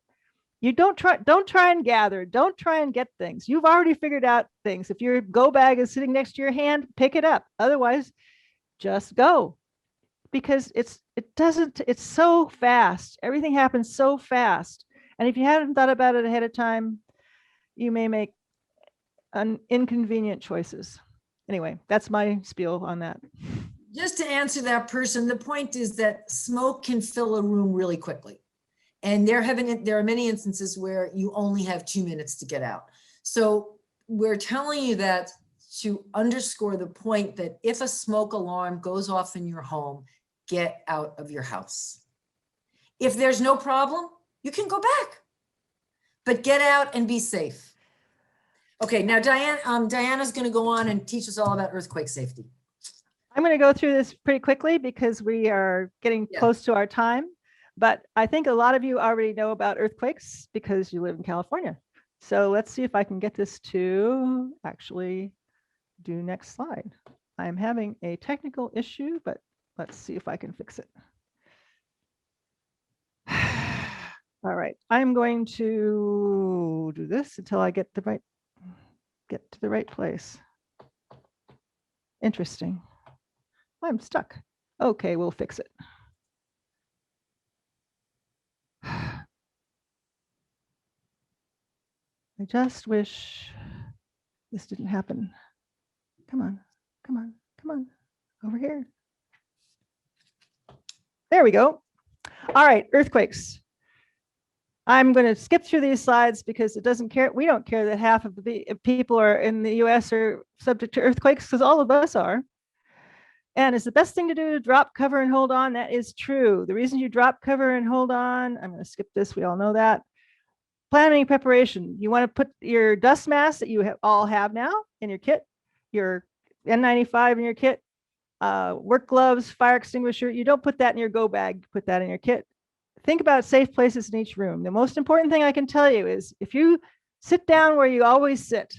You don't try and gather, don't try and get things. You've already figured out things. If your go bag is sitting next to your hand, pick it up. Otherwise, just go. Because it's so fast. Everything happens so fast. And if you haven't thought about it ahead of time, you may make inconvenient choices. Anyway, that's my spiel on that. Just to answer that person, the point is that smoke can fill a room really quickly. And there are many instances where you only have 2 minutes to get out. So we're telling you that to underscore the point that if a smoke alarm goes off in your home, get out of your house. If there's no problem, you can go back, but get out and be safe. Okay, now Diana's going to go on and teach us all about earthquake safety. I'm going to go through this pretty quickly because we are getting close to our time, but I think a lot of you already know about earthquakes because you live in California. So let's see if I can get this to actually do next slide. I'm having a technical issue, but let's see if I can fix it. All right, I'm going to do this until I get to the right place. Interesting. I'm stuck. Okay, we'll fix it. I just wish this didn't happen. Come on, come on, come on, over here. There we go. All right, earthquakes. I'm going to skip through these slides because it doesn't care. We don't care that half of the people are in the US are subject to earthquakes because all of us are. And it's the best thing to do to drop, cover, and hold on. That is true. The reason you drop, cover, and hold on, I'm going to skip this. We all know that. Planning preparation. You want to put your dust mask that you all have now in your kit, your N95 in your kit, work gloves, fire extinguisher. You don't put that in your go bag, put that in your kit. Think about safe places in each room. The most important thing I can tell you is if you sit down where you always sit,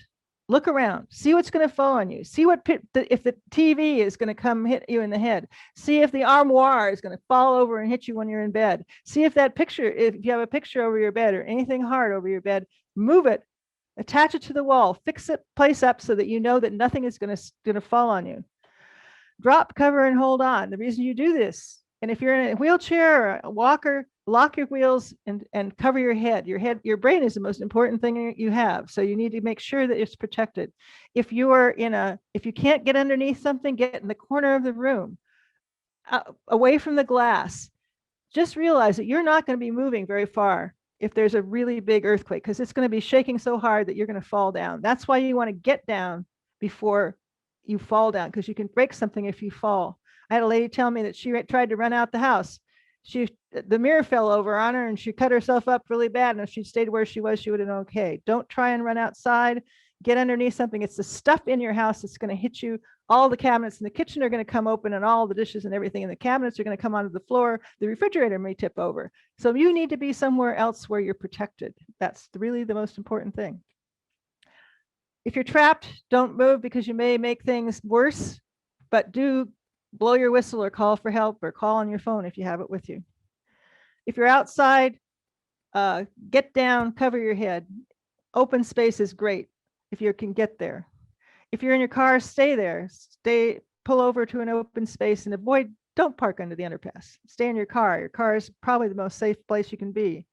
look around, see what's going to fall on you. See if the TV is going to come hit you in the head. See if the armoire is going to fall over and hit you when you're in bed. See if that picture, if you have a picture over your bed or anything hard over your bed, move it, attach it to the wall, fix it, place up so that you know that nothing is going to fall on you. Drop, cover, and hold on. The reason you do this, and if you're in a wheelchair or a walker, lock your wheels and cover your head. Your brain is the most important thing you have. So you need to make sure that it's protected. If you can't get underneath something, get in the corner of the room, away from the glass. Just realize that you're not going to be moving very far if there's a really big earthquake, because it's going to be shaking so hard that you're going to fall down. That's why you want to get down before you fall down, because you can break something if you fall. I had a lady tell me that she tried to run out the house. The mirror fell over on her and she cut herself up really bad. And if she stayed where she was, she would have been okay. Don't try and run outside. Get underneath something. It's the stuff in your house that's going to hit you. All the cabinets in the kitchen are going to come open and all the dishes and everything in the cabinets are going to come onto the floor. The refrigerator may tip over. So you need to be somewhere else where you're protected. That's really the most important thing. If you're trapped, don't move because you may make things worse, but do blow your whistle or call for help or call on your phone if you have it with you. If you're outside, Get down, cover your head. Open space is great if you can get there. If you're in your car, stay there. Pull over to an open space and don't park under the underpass. Stay in your car. Your car is probably the most safe place you can be.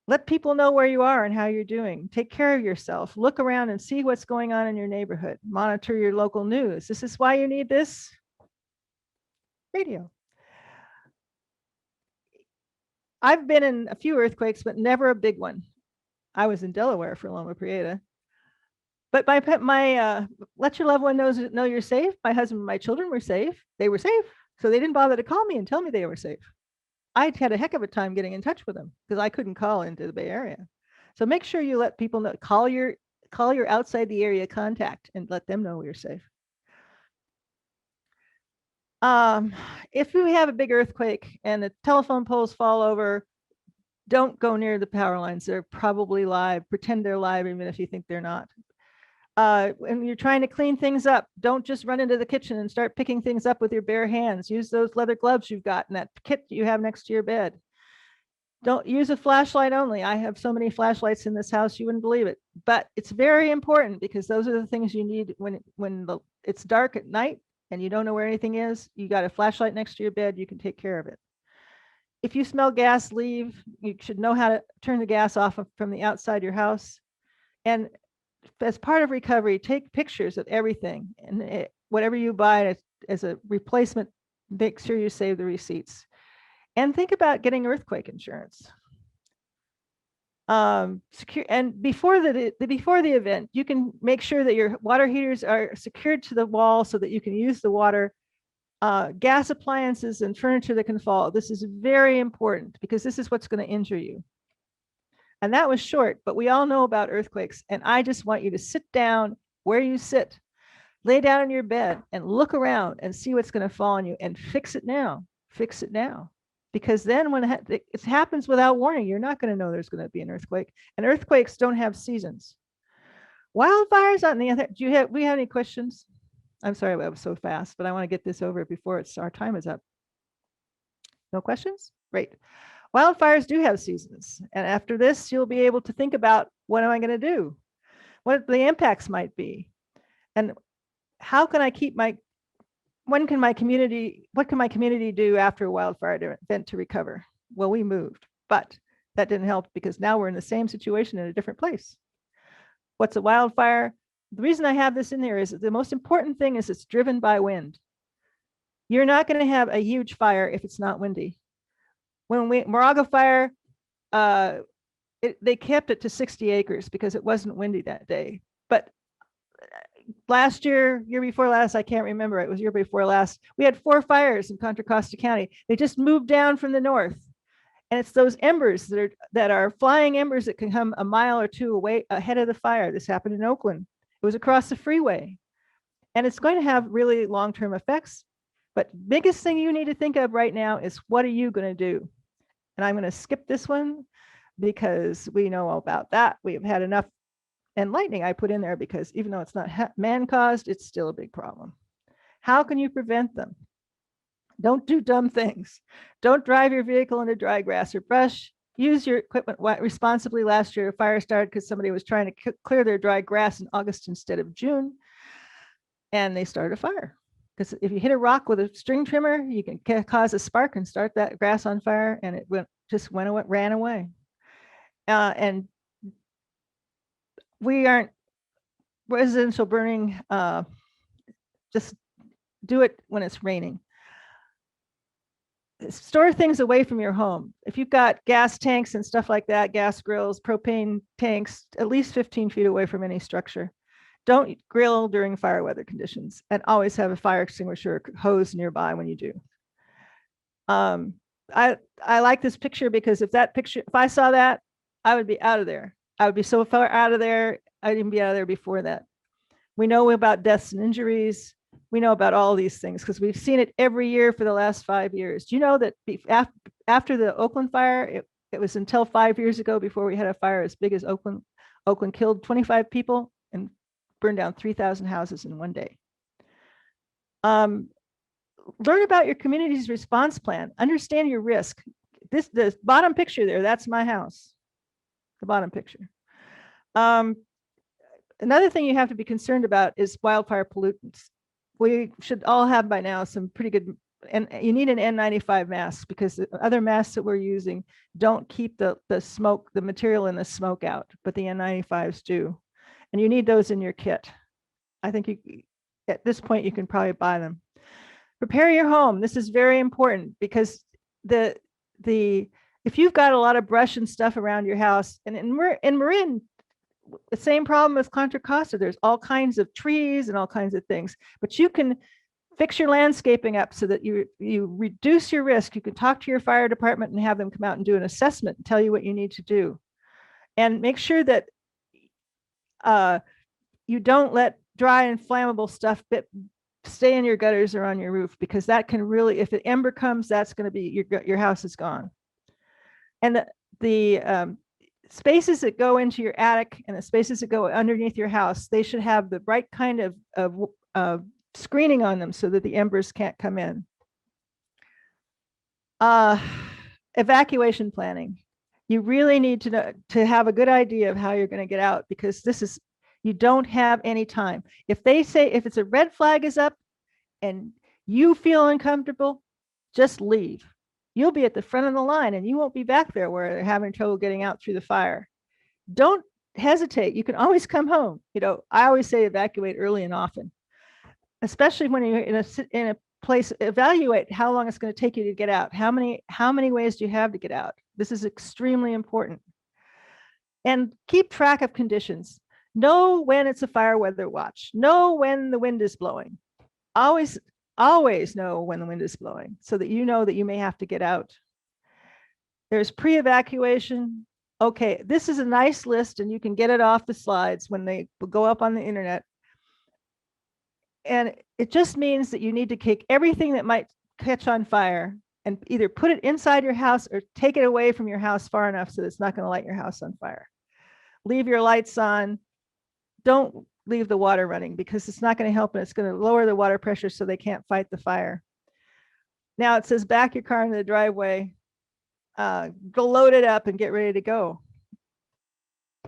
Let people know where you are and how you're doing. Take care of yourself. Look around and see what's going on in your neighborhood. Monitor your local news. This is why you need this radio. I've been in a few earthquakes, but never a big one. I was in Delaware for Loma Prieta. But let your loved one know you're safe. My husband and my children were safe. They were safe. So they didn't bother to call me and tell me they were safe. I had a heck of a time getting in touch with them because I couldn't call into the Bay Area. So make sure you let people know, call your outside the area contact and let them know you're safe. If we have a big earthquake and the telephone poles fall over, don't go near the power lines. They're probably live. Pretend they're live even if you think they're not. When you're trying to clean things up, don't just run into the kitchen and start picking things up with your bare hands. Use those leather gloves you've got in that kit you have next to your bed. Don't use a flashlight only. I have so many flashlights in this house, you wouldn't believe it. But it's very important because those are the things you need when it's dark at night and you don't know where anything is. You got a flashlight next to your bed, you can take care of it. If you smell gas, leave. You should know how to turn the gas off from the outside your house. And as part of recovery, take pictures of everything, and whatever you buy as a replacement, make sure you save the receipts. And think about getting earthquake insurance. Secure, and before the event, you can make sure that your water heaters are secured to the wall so that you can use the water. Gas appliances and furniture that can fall. This is very important because this is what's going to injure you. And that was short, but we all know about earthquakes. And I just want you to sit down where you sit, lay down in your bed and look around and see what's going to fall on you and fix it now. Fix it now. Because then when it happens without warning, you're not going to know there's going to be an earthquake. And earthquakes don't have seasons. Wildfires on the other, we have any questions? I'm sorry I was so fast, but I want to get this over before our time is up. No questions? Great. Wildfires do have seasons. And after this, you'll be able to think about what am I going to do? What the impacts might be? And how can I keep what can my community do after a wildfire event to recover? Well, we moved, but that didn't help because now we're in the same situation in a different place. What's a wildfire? The reason I have this in there is that the most important thing is it's driven by wind. You're not going to have a huge fire if it's not windy. When Moraga fire, they kept it to 60 acres because it wasn't windy that day. But last year before last, I can't remember, it was year before last, we had 4 fires in Contra Costa County. They just moved down from the north. And it's those embers that are flying embers that can come a mile or two away ahead of the fire. This happened in Oakland. It was across the freeway. And it's going to have really long-term effects. But biggest thing you need to think of right now is what are you going to do? And I'm going to skip this one because we know all about that. We've had enough. And lightning I put in there because even though it's not man-caused, it's still a big problem. How can you prevent them? Don't do dumb things. Don't drive your vehicle into dry grass or brush. Use your equipment responsibly. Last year, a fire started because somebody was trying to clear their dry grass in August instead of June. And they started a fire. Because if you hit a rock with a string trimmer, you can cause a spark and start that grass on fire, and it ran away. And we aren't residential burning. Just do it when it's raining. Store things away from your home. If you've got gas tanks and stuff like that, gas grills, propane tanks, at least 15 feet away from any structure. Don't grill during fire weather conditions, and always have a fire extinguisher hose nearby when you do. I like this picture because if I saw that, I would be out of there. I would be so far out of there, I'd even be out of there before that. We know about deaths and injuries. We know about all these things because we've seen it every year for the last 5 years. Do you know that after the Oakland fire, it was until 5 years ago before we had a fire as big as Oakland. Oakland killed 25 people and burned down 3,000 houses in one day. Learn about your community's response plan. Understand your risk. this bottom picture there, that's my house, the bottom picture. Another thing you have to be concerned about is wildfire pollutants. We should all have by now some pretty good, and you need an N95 mask because the other masks that we're using don't keep the smoke, the material in the smoke out, but the N95s do. And you need those in your kit. I think at this point, you can probably buy them. Prepare your home. This is very important because if you've got a lot of brush and stuff around your house, and in Marin, the same problem with Contra Costa, there's all kinds of trees and all kinds of things, but you can fix your landscaping up so that you reduce your risk. You can talk to your fire department and have them come out and do an assessment and tell you what you need to do. And make sure that you don't let dry and flammable stuff stay in your gutters or on your roof, because that can really, if an ember comes, that's going to be your house is gone. And the spaces that go into your attic and the spaces that go underneath your house, they should have the right kind of screening on them so that the embers can't come in. Evacuation planning. You really need to have a good idea of how you're going to get out, because you don't have any time. If it's a red flag is up and you feel uncomfortable, just leave. You'll be at the front of the line and you won't be back there where they're having trouble getting out through the fire. Don't hesitate. You can always come home. I always say evacuate early and often, especially when you're in a place. Evaluate how long it's going to take you to get out. How many ways do you have to get out? This is extremely important. And keep track of conditions. Know when it's a fire weather watch. Know when the wind is blowing. Always know when the wind is blowing so that you know that you may have to get out. There's pre-evacuation. Okay, this is a nice list and you can get it off the slides when they go up on the internet. And it just means that you need to take everything that might catch on fire and either put it inside your house or take it away from your house far enough so that it's not going to light your house on fire. Leave your lights on. Don't leave the water running because it's not going to help, and it's going to lower the water pressure so they can't fight the fire. Now it says back your car into the driveway, go load it up and get ready to go.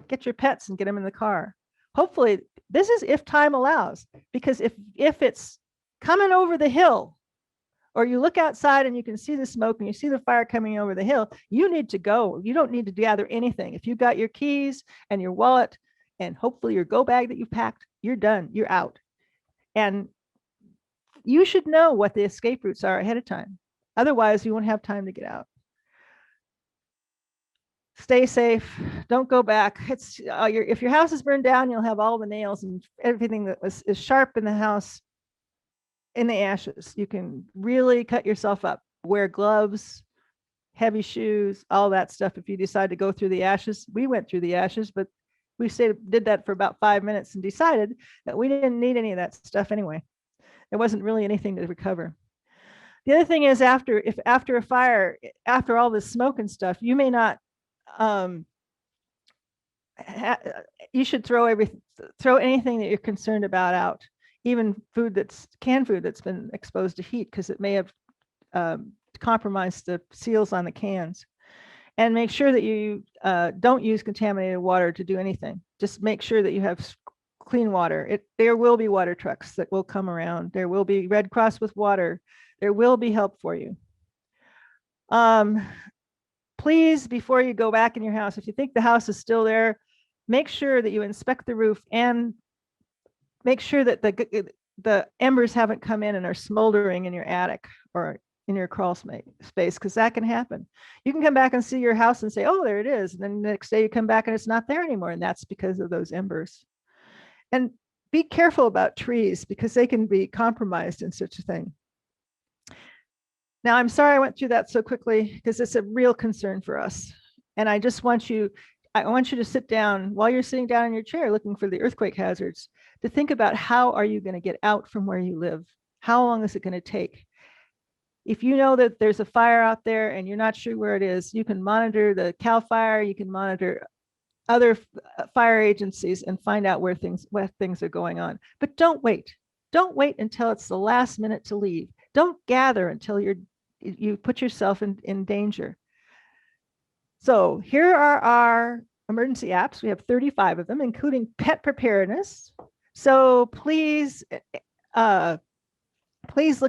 Get your pets and get them in the car. Hopefully, this is if time allows, because if it's coming over the hill, or you look outside and you can see the smoke and you see the fire coming over the hill, you need to go. You don't need to gather anything. If you've got your keys and your wallet and hopefully your go bag that you packed, you're done, you're out. And you should know what the escape routes are ahead of time. Otherwise, you won't have time to get out. Stay safe. Don't go back. If your house is burned down, you'll have all the nails and everything that is sharp in the house in the ashes. You can really cut yourself up. Wear gloves, heavy shoes, all that stuff. If you decide to go through the ashes, we went through the ashes, but we did that for about 5 minutes and decided that we didn't need any of that stuff anyway. There wasn't really anything to recover. The other thing is after a fire, after all this smoke and stuff, you may not, you should throw anything that you're concerned about out, even canned food that's been exposed to heat, because it may have compromised the seals on the cans. And make sure that you don't use contaminated water to do anything. Just make sure that you have clean water. There will be water trucks that will come around. There will be Red Cross with water. There will be help for you. Please, before you go back in your house, if you think the house is still there, make sure that you inspect the roof and make sure that the embers haven't come in and are smoldering in your attic or in your crawl space, because that can happen. You can come back and see your house and say, oh, there it is. And then the next day you come back and it's not there anymore. And that's because of those embers. And be careful about trees because they can be compromised in such a thing. Now, I'm sorry I went through that so quickly because it's a real concern for us. And I want you to sit down while you're sitting down in your chair looking for the earthquake hazards to think about how are you going to get out from where you live? How long is it going to take? If you know that there's a fire out there and you're not sure where it is, you can monitor the CAL FIRE, you can monitor other fire agencies and find out where things are going on. But don't wait. Don't wait until it's the last minute to leave. Don't gather until you put yourself in danger. So here are our emergency apps. We have 35 of them, including pet preparedness. So please look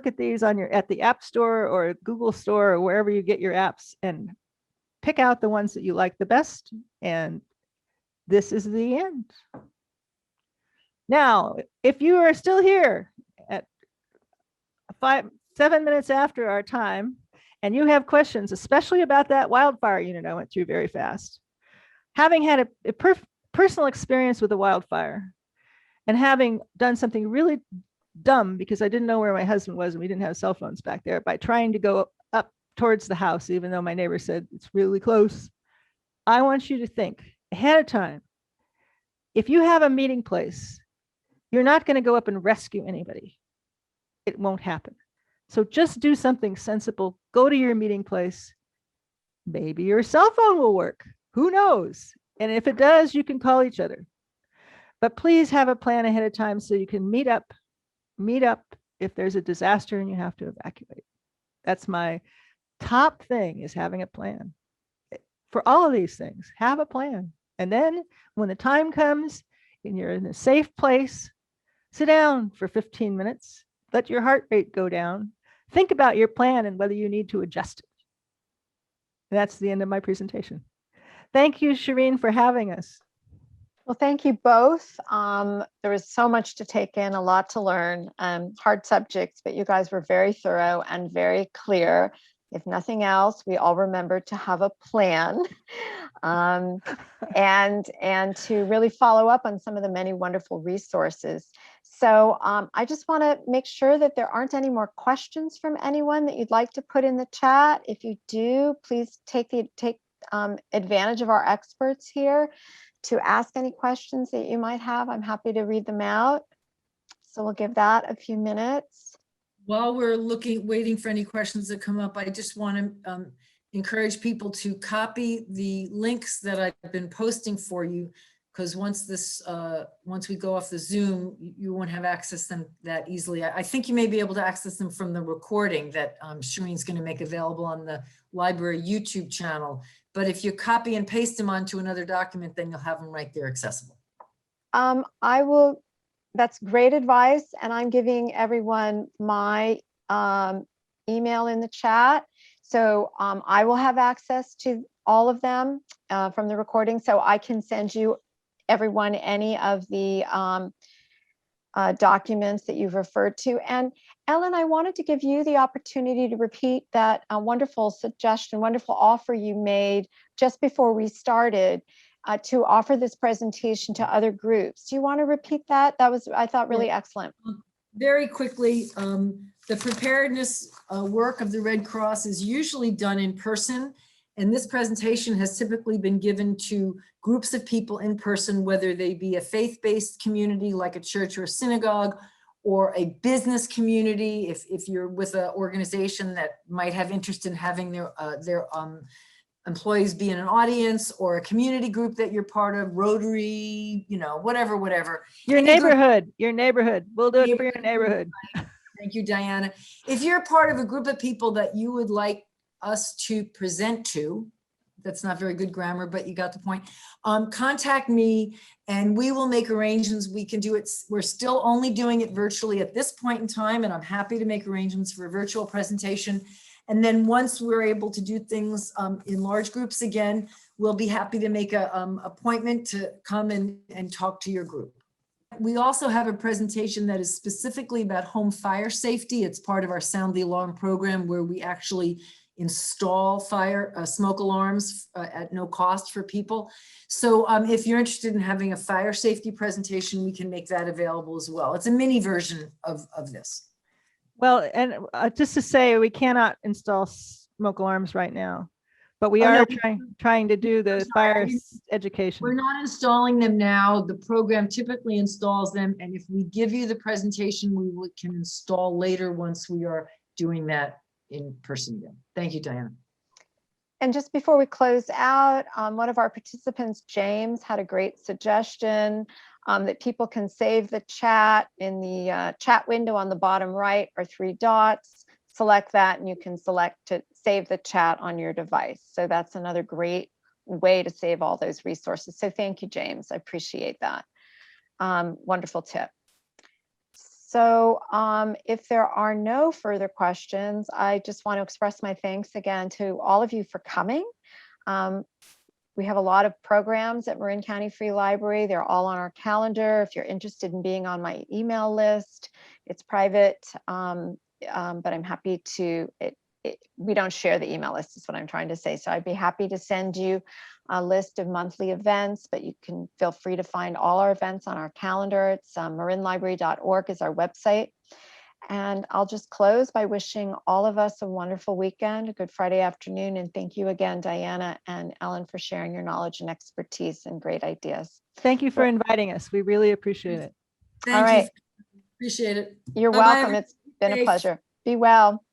at these at the App Store or Google Store or wherever you get your apps and pick out the ones that you like the best. And this is the end. Now, if you are still here at 7 minutes after our time, and you have questions, especially about that wildfire unit I went through very fast, having had a personal experience with a wildfire and having done something really dumb because I didn't know where my husband was and we didn't have cell phones back there, by trying to go up towards the house, even though my neighbor said it's really close, I want you to think ahead of time. If you have a meeting place, you're not going to go up and rescue anybody. It won't happen. So just do something sensible. Go to your meeting place. Maybe your cell phone will work. Who knows? And if it does, you can call each other. But please have a plan ahead of time so you can meet up if there's a disaster and you have to evacuate. That's my top thing, is having a plan. For all of these things, have a plan. And then when the time comes and you're in a safe place, sit down for 15 minutes, let your heart rate go down, think about your plan and whether you need to adjust it. And that's the end of my presentation. Thank you, Shireen, for having us. Well, thank you both. There was so much to take in, a lot to learn, hard subjects, but you guys were very thorough and very clear. If nothing else, we all remembered to have a plan and to really follow up on some of the many wonderful resources. So I just want to make sure that there aren't any more questions from anyone that you'd like to put in the chat. If you do, please take advantage of our experts here to ask any questions that you might have. I'm happy to read them out. So we'll give that a few minutes. While we're waiting for any questions that come up, I just want to encourage people to copy the links that I've been posting for you, because once we go off the Zoom, you won't have access to them that easily. I think you may be able to access them from the recording that Shireen's going to make available on the library YouTube channel. But if you copy and paste them onto another document, then you'll have them right there accessible. I will. That's great advice. And I'm giving everyone my email in the chat. So I will have access to all of them from the recording. So I can send you, everyone, any of the documents that you've referred to. And Ellen, I wanted to give you the opportunity to repeat that wonderful suggestion, wonderful offer you made just before we started to offer this presentation to other groups. Do you want to repeat that? That was, I thought, really excellent. Very quickly, the preparedness work of the Red Cross is usually done in person. And this presentation has typically been given to groups of people in person, whether they be a faith-based community like a church or a synagogue, or a business community, if you're with an organization that might have interest in having their employees be in an audience, or a community group that you're part of, Rotary, whatever. Your neighborhood. We'll do it for your neighborhood. Thank you, Diana. If you're part of a group of people that you would like us to present to, that's not very good grammar, but you got the point. Contact me and we will make arrangements. We can do it. We're still only doing it virtually at this point in time, and I'm happy to make arrangements for a virtual presentation. And then once we're able to do things in large groups again, we'll be happy to make an appointment to come and talk to your group. We also have a presentation that is specifically about home fire safety. It's part of our Sound the Alarm program, where we actually install smoke alarms at no cost for people. So if you're interested in having a fire safety presentation, we can make that available as well. It's a mini version of this. Well, and just to say, we cannot install smoke alarms right now, but we are trying to do the fire education. We're not installing them now. The program typically installs them. And if we give you the presentation, we can install later once we are doing that in person again. Thank you, Diana. And just before we close out, one of our participants, James, had a great suggestion that people can save the chat. In the chat window on the bottom right are 3 dots. Select that and you can select to save the chat on your device. So that's another great way to save all those resources. So thank you, James. I appreciate that. Wonderful tip. So if there are no further questions, I just want to express my thanks again to all of you for coming. We have a lot of programs at Marin County Free Library. They're all on our calendar. If you're interested in being on my email list, it's private, but I'm happy to, we don't share the email list is what I'm trying to say. So I'd be happy to send you a list of monthly events, but you can feel free to find all our events on our calendar. It's marinlibrary.org is our website. And I'll just close by wishing all of us a wonderful weekend, a good Friday afternoon. And thank you again, Diana and Ellen, for sharing your knowledge and expertise and great ideas. Thank you for inviting us. We really appreciate it. Thank All right. you. Appreciate it. You're Bye-bye, welcome. It's been a everybody. pleasure. Be well.